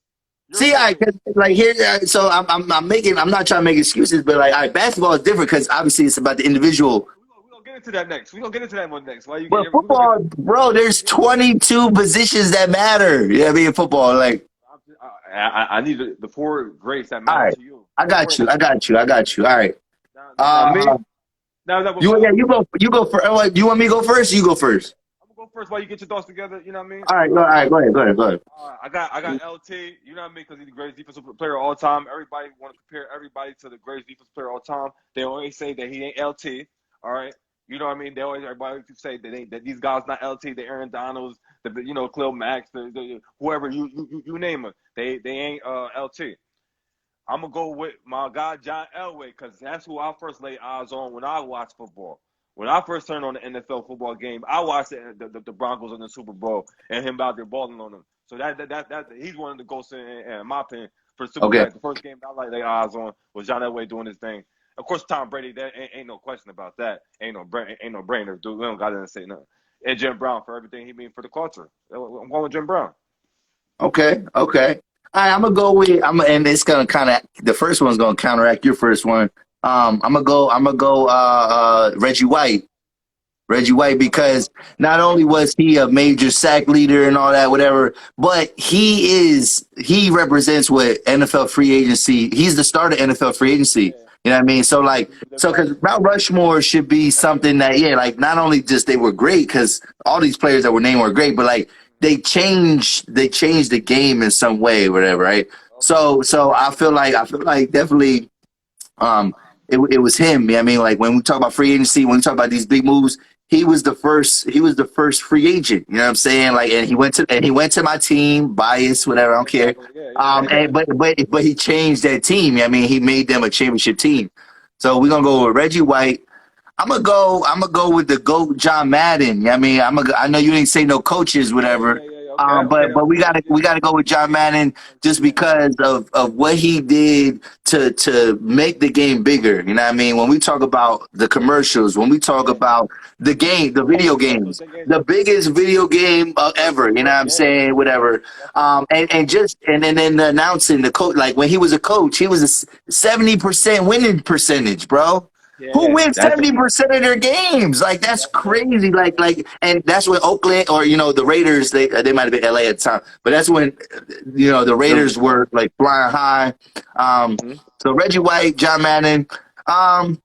[SPEAKER 1] You're
[SPEAKER 2] See,
[SPEAKER 1] four greats.
[SPEAKER 2] 'cause, like here, so I'm not trying to make excuses, but like, all right, basketball is different because obviously it's about the individual.
[SPEAKER 1] We gonna get into that next. We gonna get into that one next. Why you
[SPEAKER 2] But
[SPEAKER 1] get? We gonna get.
[SPEAKER 2] football, bro, there's 22 positions that matter. Yeah, I mean, football, like.
[SPEAKER 1] I need the four greats that
[SPEAKER 2] All
[SPEAKER 1] matter
[SPEAKER 2] right.
[SPEAKER 1] to you.
[SPEAKER 2] I
[SPEAKER 1] Four
[SPEAKER 2] got
[SPEAKER 1] greats.
[SPEAKER 2] you. All right.
[SPEAKER 1] Now me.
[SPEAKER 2] Uh,
[SPEAKER 1] Now that we,
[SPEAKER 2] you go for, you want me to go first? You go first.
[SPEAKER 1] I'm gonna go first while you get your thoughts together. You know what I mean?
[SPEAKER 2] All right, go ahead.
[SPEAKER 1] I got LT. You know what I mean? Because he's the greatest defensive player of all time. Everybody want to compare everybody to the greatest defensive player of all time. They always say that he ain't LT. All right. You know what I mean? Everybody say that these guys not LT. The Aaron Donalds, Khalil Max, whoever you name it, they ain't LT. I'm gonna go with my guy John Elway because that's who I first laid eyes on when I watched football. When I first turned on the NFL football game, I watched the Broncos in the Super Bowl and him out there balling on them. So that he's one of the ghosts in my opinion for Super Bowl.
[SPEAKER 2] Okay.
[SPEAKER 1] Like the first game I laid eyes on was John Elway doing his thing. Of course, Tom Brady. There ain't no question about that. Ain't no brainer. Dude, we don't got to say nothing. And Jim Brown for everything he mean for the culture. I'm going with Jim Brown.
[SPEAKER 2] Okay. Okay. All right, I'm gonna go with and it's gonna kind of the first one's gonna counteract your first one. I'm gonna go Reggie White. Reggie White, because not only was he a major sack leader and all that, whatever, but he represents what NFL free agency. He's the start of NFL free agency. You know what I mean? So like, because Mount Rushmore should be something that, yeah, like not only just they were great because all these players that were named were great, but like they changed the game in some way, whatever, right? So I feel like definitely it was him. I mean, like when we talk about free agency, when we talk about these big moves, he was the first free agent. You know what I'm saying? Like, and he went to my team, bias, whatever, I don't care.
[SPEAKER 1] Exactly. Yeah.
[SPEAKER 2] And but he changed that team. I mean, he made them a championship team. So we're gonna go with Reggie White. I'm gonna go with the GOAT John Madden. I mean, I know you didn't say no coaches, whatever. But we gotta go with John Madden just because of what he did to make the game bigger. You know what I mean? When we talk about the commercials, when we talk about the game, the video games, the biggest video game ever. You know what I'm saying? Whatever. And then announcing the coach, like when he was a coach, he was a 70% winning percentage, bro. Who wins 70% of their games? Like that's crazy. And that's when Oakland or the Raiders, they might have been LA at the time, but that's when the Raiders were like flying high. So Reggie White, John Madden. I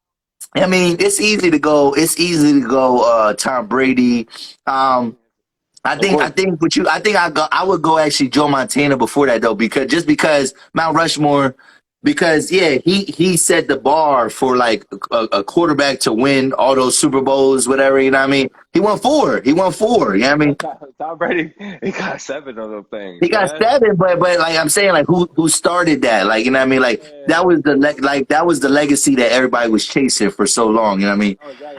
[SPEAKER 2] mean, it's easy to go. It's easy to go. Tom Brady. I think with you, I would go actually Joe Montana before that though, because Mount Rushmore. Because he set the bar for like a quarterback to win all those Super Bowls, whatever. You know what I mean? He won four. You know what I mean?
[SPEAKER 1] Tom Brady, he got 7 of those things.
[SPEAKER 2] He got 7, but like I'm saying, like who started that? Like, you know what I mean? Like that was the legacy that everybody was chasing for so long. You know what I mean?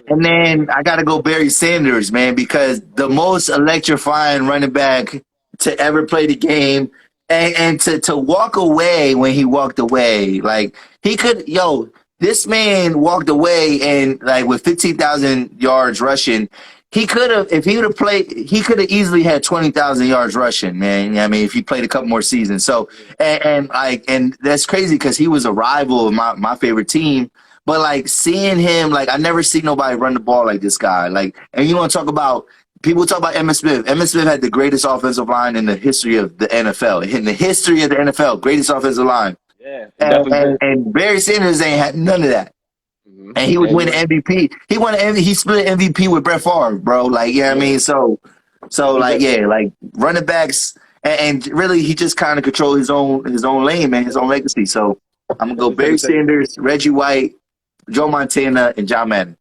[SPEAKER 2] And then I got to go Barry Sanders, man, because the most electrifying running back to ever play the game. And to walk away when he walked away, like this man walked away and like with 15,000 yards rushing, he could have, if he would have played, he could have easily had 20,000 yards rushing, man. I mean, if he played a couple more seasons. So, and that's crazy because he was a rival of my favorite team. But like seeing him, like I never seen nobody run the ball like this guy. Like, and you want to talk about. People talk about Emmitt Smith. Emmitt Smith had the greatest offensive line in the history of the NFL. In the history of the NFL, greatest offensive line.
[SPEAKER 1] Yeah,
[SPEAKER 2] and Barry Sanders ain't had none of that. Mm-hmm. And he would win MVP. He split MVP with Brett Favre, bro. Like, you know what I mean? So like, like running backs, and really he just kind of controlled his own lane, man, his own legacy. So I'm gonna go Barry Sanders, Reggie White, Joe Montana, and John Madden.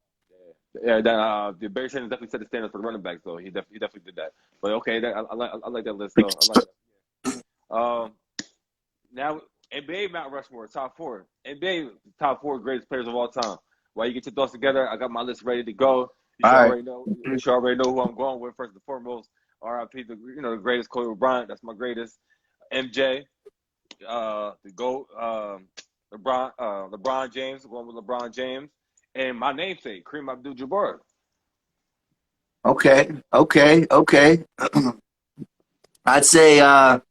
[SPEAKER 1] Yeah, the Barry Sanders definitely set the standards for the running backs, though. He definitely did that. But okay, I like that list, though. I like that. Now NBA Mount Rushmore top 4. NBA top 4 greatest players of all time. While you get your thoughts together, I got my list ready to go. You already know who I'm going with first and foremost. R.I.P. The greatest Kobe Bryant. That's my greatest. MJ, the GOAT. LeBron James. Going with LeBron James. And my namesake, Kareem Abdul-Jabbar.
[SPEAKER 2] Okay. I'd say, I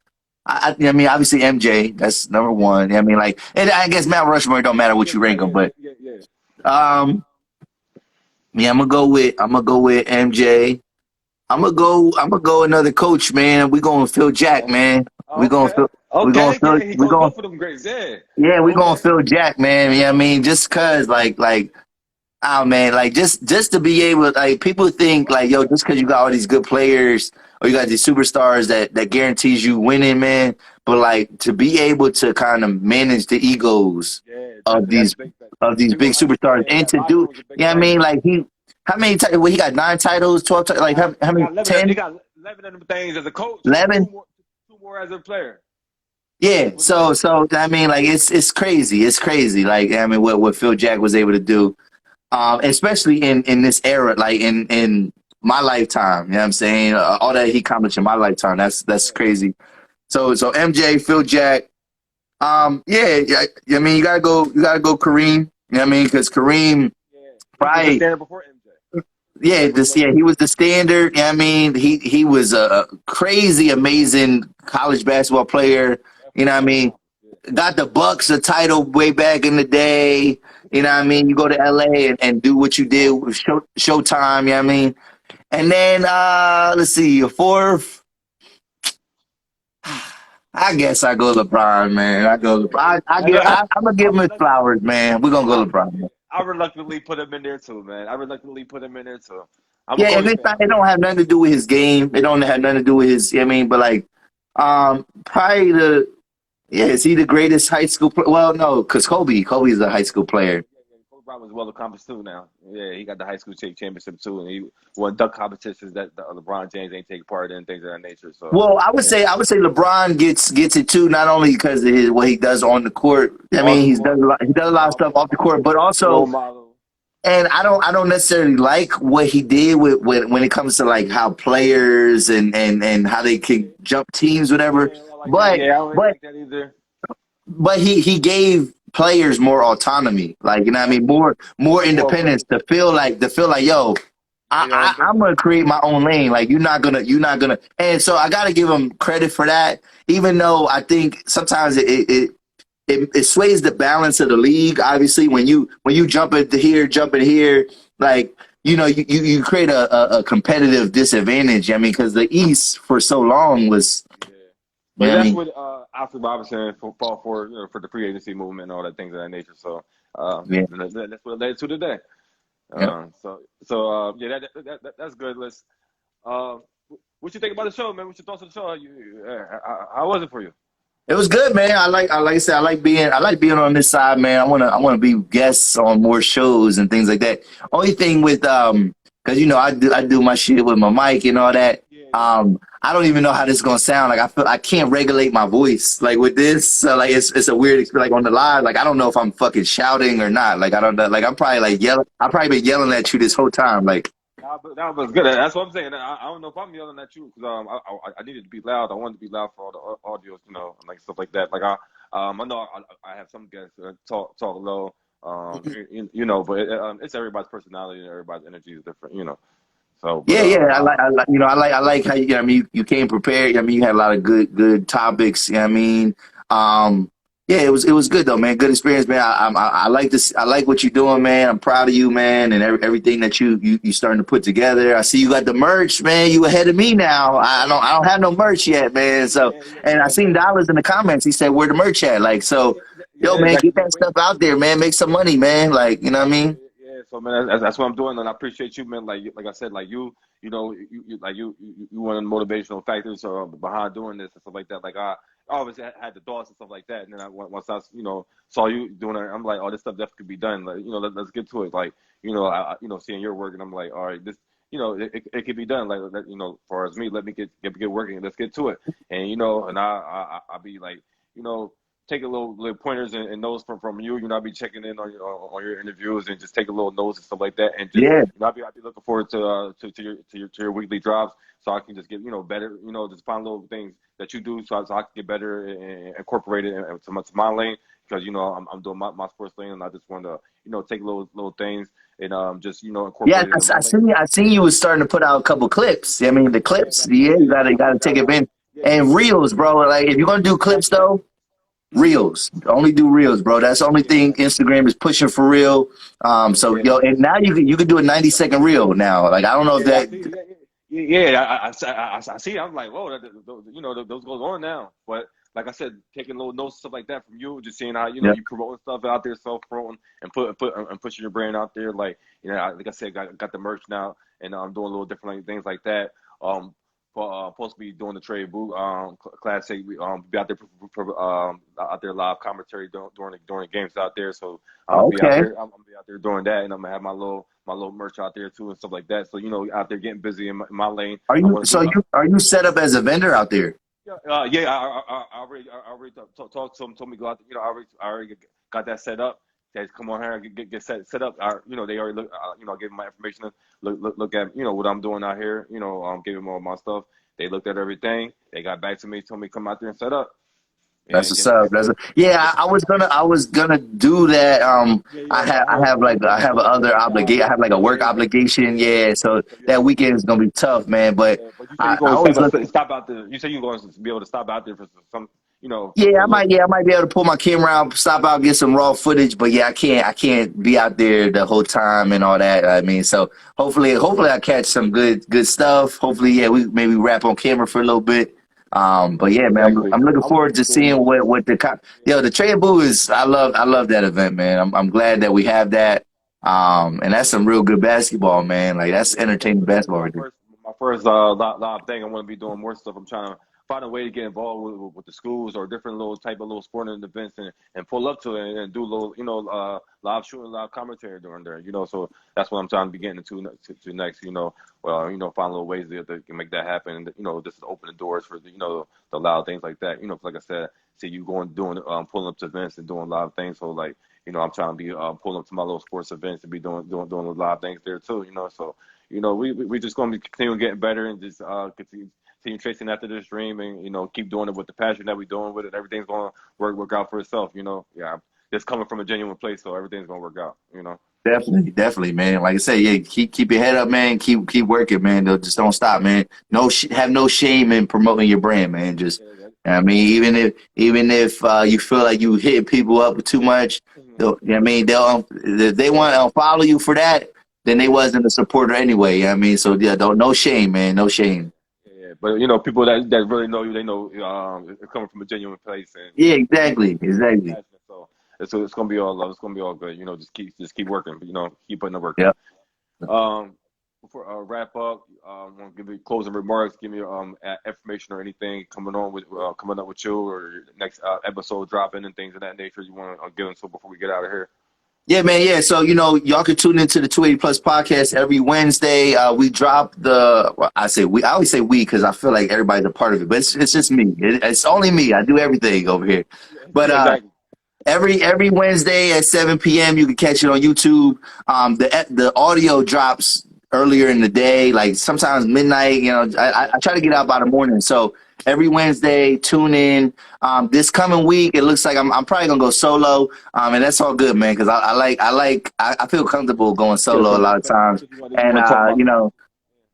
[SPEAKER 2] mean, obviously MJ. That's number 1. I mean, like, and I guess Mount Rushmore don't matter what you rank them, but I'm gonna go with MJ. I'm gonna go another coach, man. We going Phil Jack, man. We going Phil.
[SPEAKER 1] Okay, we going for them greats,
[SPEAKER 2] yeah. We going Phil Jack, man. Yeah, I mean, just cause like. Oh man, like just to be able, like people think like, yo, just because you got all these good players or you got these superstars that guarantees you winning, man. But like to be able to kind of manage the egos of these big superstars and to do, I mean, like how many titles? Well, he got 9 titles, 12 titles, like how many? 10?
[SPEAKER 1] 11 of them things as a coach,
[SPEAKER 2] 11.
[SPEAKER 1] two more as a player.
[SPEAKER 2] Yeah. So I mean, like it's crazy. It's crazy. Like I mean, what Phil Jack was able to do, especially in this era, like in my lifetime. You know what I'm saying? All that he accomplished in my lifetime. That's crazy. So MJ, Phil Jack. Yeah. I mean, you gotta go Kareem. You know what I mean? Because Kareem,
[SPEAKER 1] Yeah, he was the
[SPEAKER 2] probably,
[SPEAKER 1] standard before MJ.
[SPEAKER 2] yeah,
[SPEAKER 1] With no,
[SPEAKER 2] he was the standard. You know what I mean? He was a crazy, amazing college basketball player. You know what I
[SPEAKER 1] definitely
[SPEAKER 2] mean?
[SPEAKER 1] accomplished.
[SPEAKER 2] Got the Bucks a title way back in the day. You know what I mean? You go to LA and do what you did with Showtime. You know what I mean? And then let's see, a fourth. I guess I go LeBron, man. I go LeBron. I'm gonna give him his flowers, man. We're gonna go LeBron.
[SPEAKER 1] I reluctantly put him in there too, man. I reluctantly put him in there too. I'm a
[SPEAKER 2] Yeah, and
[SPEAKER 1] Kobe fan.
[SPEAKER 2] it don't have nothing to do with his game. It don't have nothing to do with his. I mean, but like, probably yeah, is he the greatest high school player? Well, no, because Kobe's a high school player.
[SPEAKER 1] Kobe Bryant was well accomplished too. Now, yeah, he got the high school championship too, and he won dunk competitions that LeBron James ain't take part in, things of that nature. So,
[SPEAKER 2] Well,
[SPEAKER 1] yeah.
[SPEAKER 2] I would say LeBron gets it too, not only because of what he does on the court. I
[SPEAKER 1] On
[SPEAKER 2] mean,
[SPEAKER 1] the court,
[SPEAKER 2] he does a lot of stuff off the court, but
[SPEAKER 1] role
[SPEAKER 2] also,
[SPEAKER 1] model.
[SPEAKER 2] and I don't necessarily like what he did with when it comes to like how players and how they can jump teams, whatever.
[SPEAKER 1] Yeah, I like that.
[SPEAKER 2] But
[SPEAKER 1] Yeah, I don't really
[SPEAKER 2] but
[SPEAKER 1] like that either.
[SPEAKER 2] he gave players more autonomy, like you know what I mean, more
[SPEAKER 1] More
[SPEAKER 2] independence to feel like yo,
[SPEAKER 1] they own
[SPEAKER 2] I'm
[SPEAKER 1] business.
[SPEAKER 2] gonna create my own lane. Like you're not gonna, and so I gotta give him credit for that. Even though I think sometimes it sways the balance of the league. Obviously,
[SPEAKER 1] Yeah,
[SPEAKER 2] when you jump in here, like you know, you create a competitive disadvantage. I mean, because the East for so long was,
[SPEAKER 1] yeah.
[SPEAKER 2] you
[SPEAKER 1] But
[SPEAKER 2] know what I
[SPEAKER 1] that's
[SPEAKER 2] mean?
[SPEAKER 1] what Alfred Robinson fought for, for the free agency movement and all that things of that nature. So
[SPEAKER 2] Yeah.
[SPEAKER 1] that's what it led to today.
[SPEAKER 2] Yep.
[SPEAKER 1] Yeah, that's good. Let's. Uh, what you think about the show, man? What's your thoughts on the show? How was it for you?
[SPEAKER 2] It was good, man. Like I said, I like being on this side, man. I wanna be guests on more shows and things like that. Only thing with because you know I do my shit with my mic and all that.
[SPEAKER 1] Yeah, yeah.
[SPEAKER 2] I don't even know how this is gonna sound. Like I feel I can't regulate my voice like with this. So like it's a weird experience. Like on the live, like I don't know if I'm fucking shouting or not. Like I don't know. Like I'm probably like yelling. I've probably been yelling at you this whole time. Like
[SPEAKER 1] That was good. That's what I'm saying. I don't know if I'm yelling at you because I needed to be loud. I wanted to be loud for all the audios, and like stuff like that. Like I know I have some guests that talk low, but it's everybody's personality and everybody's energy is different. So, but
[SPEAKER 2] yeah. I like how you. I mean, you came prepared. I mean, you had a lot of good topics. You know what I mean, yeah, it was good though, man. Good experience, man. I like this. I like what you're doing, man. I'm proud of you, man, and everything that you starting to put together. I see you got the merch, man. You ahead of me now. I don't have no merch yet, man. So, and I
[SPEAKER 1] yeah,
[SPEAKER 2] seen Dollars in the comments. He said, "Where the merch at?" Like, so, yo, man, get
[SPEAKER 1] exactly.
[SPEAKER 2] that stuff out there, man. Make some money, man. Like, you know what I mean?
[SPEAKER 1] Yeah, so man, that's what I'm doing, and I appreciate you, man. Like I said, like you one of the motivational factors behind doing this and stuff like that. Like I obviously had the thoughts and stuff like that, and then once I saw you doing it, I'm like, oh, this stuff definitely could be done. Like let's get to it. Like seeing your work, and I'm like, all right, this. It could be done. Like, as far as me, let me get working. Let's get to it. And and I'll be like, take a little pointers and notes from you. I'll be checking in on your interviews and just take a little notes and stuff like that. And just
[SPEAKER 2] Yeah.
[SPEAKER 1] I'll be looking forward to your weekly drops so I can just get better. Just find little things that you do so I can get better and incorporate it into my lane because I'm doing my sports lane and I just want to take little things and just
[SPEAKER 2] Yeah,
[SPEAKER 1] incorporate it in my lane.
[SPEAKER 2] I seen you was starting to put out a couple clips. I mean, the clips, yeah, you gotta take it in. And reels, bro. Like, if you're gonna do clips though, reels. Only do reels, bro. That's the only thing Instagram is pushing for real. So yo, and now you can do a 90-second reel now. Like, I don't know if
[SPEAKER 1] Yeah, I
[SPEAKER 2] that.
[SPEAKER 1] see. I see. I'm like, whoa, those goes on now. But like I said, taking little notes, stuff like that from you, just seeing how
[SPEAKER 2] Yeah,
[SPEAKER 1] you promoting stuff out there, self promoting, and and pushing your brand out there. Like like I said, got the merch now, and I'm doing little different things like that. Um, supposed to be doing the trade boot classic. We be out there out there live commentary during the games out there. So I'm gonna be out
[SPEAKER 2] Okay.
[SPEAKER 1] there. I'm gonna be out there doing that, and I'm gonna have my little merch out there too and stuff like that. So out there getting busy in my lane.
[SPEAKER 2] Are
[SPEAKER 1] I
[SPEAKER 2] you
[SPEAKER 1] want to
[SPEAKER 2] so
[SPEAKER 1] do.
[SPEAKER 2] you set up as a vendor out there?
[SPEAKER 1] Yeah, yeah. I already talked to him. Told me go out. I already got that set up. They come on here and get set up. They already look. I gave them my information. Look at what I'm doing out here. Gave them all my stuff. They looked at everything. They got back to me. Told me come out there and set up.
[SPEAKER 2] That's
[SPEAKER 1] And
[SPEAKER 2] what's up. Yeah. I was gonna do that.
[SPEAKER 1] yeah.
[SPEAKER 2] I have other obligation. I have like a work obligation. Yeah. So that weekend is gonna be tough, man. But
[SPEAKER 1] Yeah, but you say
[SPEAKER 2] I,
[SPEAKER 1] you're
[SPEAKER 2] I
[SPEAKER 1] going
[SPEAKER 2] always look.
[SPEAKER 1] to stop out there. You say you're going to be able to stop out there for some,
[SPEAKER 2] Yeah,
[SPEAKER 1] for a
[SPEAKER 2] I
[SPEAKER 1] little.
[SPEAKER 2] might. Yeah, I might be able to pull my camera out, stop out, get some raw footage. But yeah, I can't be out there the whole time and all that. I mean, so hopefully I catch some good stuff. Hopefully, yeah, we maybe rap on camera for a little bit. But yeah, man, I'm
[SPEAKER 1] Exactly.
[SPEAKER 2] looking
[SPEAKER 1] I was
[SPEAKER 2] forward
[SPEAKER 1] supposed to
[SPEAKER 2] to
[SPEAKER 1] be doing
[SPEAKER 2] seeing
[SPEAKER 1] that.
[SPEAKER 2] what the trade boo is. I love that event, man. I'm glad that we have that. And that's some real good basketball, man. Like that's
[SPEAKER 1] Yeah, that's
[SPEAKER 2] entertaining
[SPEAKER 1] gonna be
[SPEAKER 2] basketball
[SPEAKER 1] my
[SPEAKER 2] right there.
[SPEAKER 1] first live thing. I want to be doing more stuff. I'm trying to find a way to get involved with the schools or different little sporting events and pull up to it and do little live shooting, live commentary during there. So that's what I'm trying to be getting to next. Well, find little ways to make that happen. And, just to open the doors for the loud things like that. Like I said, see you doing pulling up to events and doing live things. So like. I'm trying to be pulling up to my little sports events and be doing a live things there too. So we just gonna be continuing getting better and just continue chasing after this dream and keep doing it with the passion that we're doing with it. Everything's gonna work out for itself. Yeah, it's coming from a genuine place, so everything's gonna work out.
[SPEAKER 2] Definitely, man. Like I say, yeah, keep your head up, man. Keep working, man. Just don't stop, man. No, have no shame in promoting your brand, man. Just,
[SPEAKER 1] Yeah,
[SPEAKER 2] I mean, even if you feel like you hitting people up too much, I mean, if they want to follow you for that, then they wasn't a supporter anyway. I mean, so yeah, don't no shame, man. No shame.
[SPEAKER 1] yeah. But people that really know you, they know it's coming from a genuine place and
[SPEAKER 2] Yeah,
[SPEAKER 1] you
[SPEAKER 2] exactly,
[SPEAKER 1] with
[SPEAKER 2] exactly.
[SPEAKER 1] passion. So it's gonna be all love. It's gonna be all good. Just keep working. Keep putting the work in.
[SPEAKER 2] Yeah.
[SPEAKER 1] Um, Before I wrap up, want to give you closing remarks. Give me information or anything coming up with you or your next episode dropping and things of that nature. You want to give them so before we get out of here.
[SPEAKER 2] Yeah, man. Yeah. So, y'all can tune into the 280 Plus podcast every Wednesday. We drop well, I always say we because I feel like everybody's a part of it, but it's just me. It's only me. I do everything over here. But
[SPEAKER 1] Yeah, exactly.
[SPEAKER 2] every Wednesday at 7 p.m. you can catch it on YouTube. The audio drops earlier in the day, like sometimes midnight. I try to get out by the morning. So every Wednesday, tune in. This coming week, it looks like I'm probably gonna go solo. And that's all good, man, because I feel comfortable going
[SPEAKER 1] Yeah,
[SPEAKER 2] solo a lot of times.
[SPEAKER 1] because you
[SPEAKER 2] And
[SPEAKER 1] want to talk about stuff.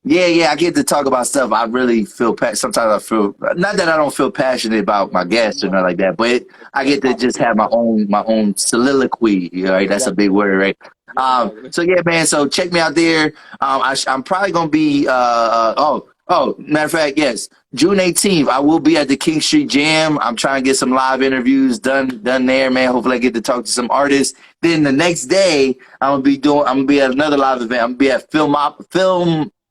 [SPEAKER 2] yeah, I get to talk about stuff. I really feel sometimes I feel not that I don't feel passionate about my guests or nothing like that, but I
[SPEAKER 1] That's
[SPEAKER 2] get to just have my own soliloquy. Right, that's a
[SPEAKER 1] exactly.
[SPEAKER 2] big word, right?
[SPEAKER 1] Yeah, exactly.
[SPEAKER 2] So yeah, man. So check me out there. I'm probably gonna be. Matter of fact, yes, June 18th, I will be at the King Street Jam. I'm trying to get some live interviews done there, man. Hopefully, I get to talk to some artists. Then the next day, I'm gonna be at another live event. I'm gonna be at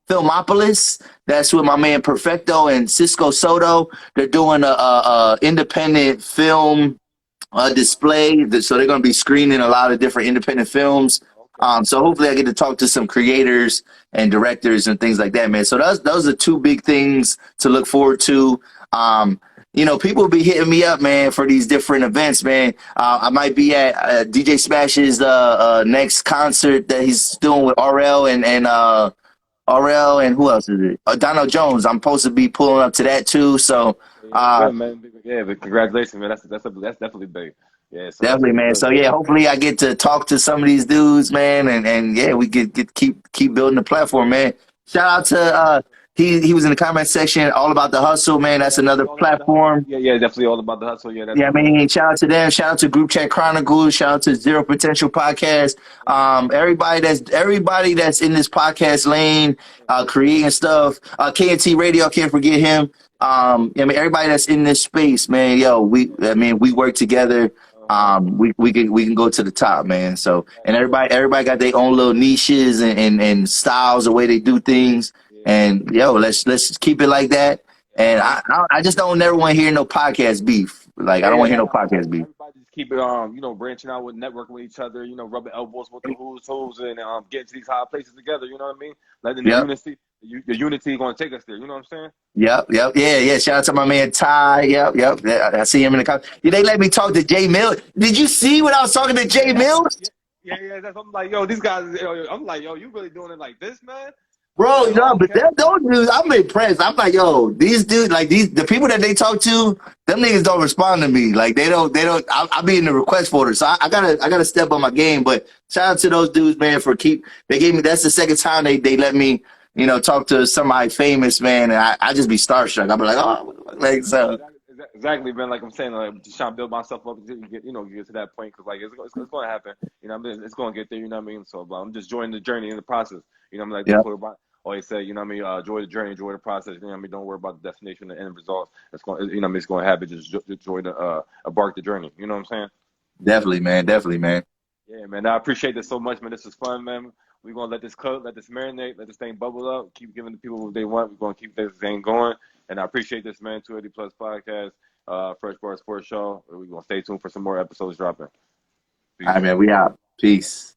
[SPEAKER 2] Filmopolis. That's with my man Perfecto and Cisco Soto. They're doing a independent film display. So they're going to be screening a lot of different independent films.
[SPEAKER 1] Okay.
[SPEAKER 2] So hopefully I get to talk to some creators and directors and things like that, man. So those are two big things to look forward to. People will be hitting me up, man, for these different events, man. I might be at DJ Smash's next concert that he's doing with RL and who else is it? Donald Jones. I'm supposed to be pulling up to that too. So
[SPEAKER 1] Yeah, good man. Yeah, but congratulations, man. That's definitely big. Yeah, so that's
[SPEAKER 2] definitely,
[SPEAKER 1] gonna be
[SPEAKER 2] man.
[SPEAKER 1] good.
[SPEAKER 2] So yeah, hopefully I get to talk to some of these dudes, man, and yeah, we keep building the platform, man. Shout out to he was in the comment section all about the hustle, man. That's
[SPEAKER 1] Definitely
[SPEAKER 2] another
[SPEAKER 1] all about the hustle.
[SPEAKER 2] platform.
[SPEAKER 1] Yeah, definitely all about the hustle. Yeah,
[SPEAKER 2] Yeah, I mean, shout out to them. Shout out to Group Chat Chronicles. Shout out to Zero Potential Podcast. Everybody that's in this podcast lane, creating stuff. KNT Radio, I can't forget him. I mean, everybody that's in this space, man. Yo, we work together.
[SPEAKER 1] uh-huh.
[SPEAKER 2] We can go to the top, man. So, and everybody got their own little niches and styles, the way they do things. And yo, let's keep it like that.
[SPEAKER 1] Yeah,
[SPEAKER 2] And
[SPEAKER 1] man.
[SPEAKER 2] I just don't never want to hear no podcast beef. Like I don't
[SPEAKER 1] Yeah,
[SPEAKER 2] want to hear
[SPEAKER 1] man.
[SPEAKER 2] no podcast beef.
[SPEAKER 1] Everybody just keep it, branching out with networking with each other, rubbing elbows with the who's, and getting to these high places together. You know what I mean? Letting the
[SPEAKER 2] Yep.
[SPEAKER 1] unity, the unity going to take us there. You know what I'm saying?
[SPEAKER 2] Yep. Yeah. Shout out to my man Ty. Yep. I see him in the comments. Did they let me talk to Jay Mills? Did you see when I was talking to Jay Mills?
[SPEAKER 1] Yeah. That's, I'm like, yo, these guys. I'm like, yo, you really doing it like this, man? I'm
[SPEAKER 2] Bro,
[SPEAKER 1] like,
[SPEAKER 2] no,
[SPEAKER 1] oh,
[SPEAKER 2] but
[SPEAKER 1] okay.
[SPEAKER 2] those dudes, I'm impressed. I'm like, yo, these dudes, like the people that they talk to, them niggas don't respond to me. Like they don't. I'll be in the request folder, so I gotta step on my game. But shout out to those dudes, man, they gave me. That's the second time they let me, talk to somebody famous, man, and I just be starstruck. I'll be like, oh, like so.
[SPEAKER 1] Exactly, man. Like I'm saying, like just trying to build myself up to get to that point because like it's going to happen. I mean, it's going to get there. You know what I mean? So I'm just enjoying the journey in the process. I mean, like
[SPEAKER 2] Yeah,
[SPEAKER 1] Dr. always say, you know what I mean? Enjoy the journey, enjoy the process. You know what I mean? Don't worry about the destination, the end results. It's going, you know what I mean? It's going to happen. Just enjoy the embark the journey. You know what I'm saying?
[SPEAKER 2] definitely, man.
[SPEAKER 1] Yeah, man. I appreciate this so much, man. This was fun, man. We're gonna let this cook, let this marinate, let this thing bubble up, keep giving the people what they want. We're gonna keep this thing going. And I appreciate this, man. 280 Plus Podcast, Fresh Bar Sports Show. We're gonna stay tuned for some more episodes dropping.
[SPEAKER 2] All right,
[SPEAKER 1] Peace.
[SPEAKER 2] man. We out. Peace.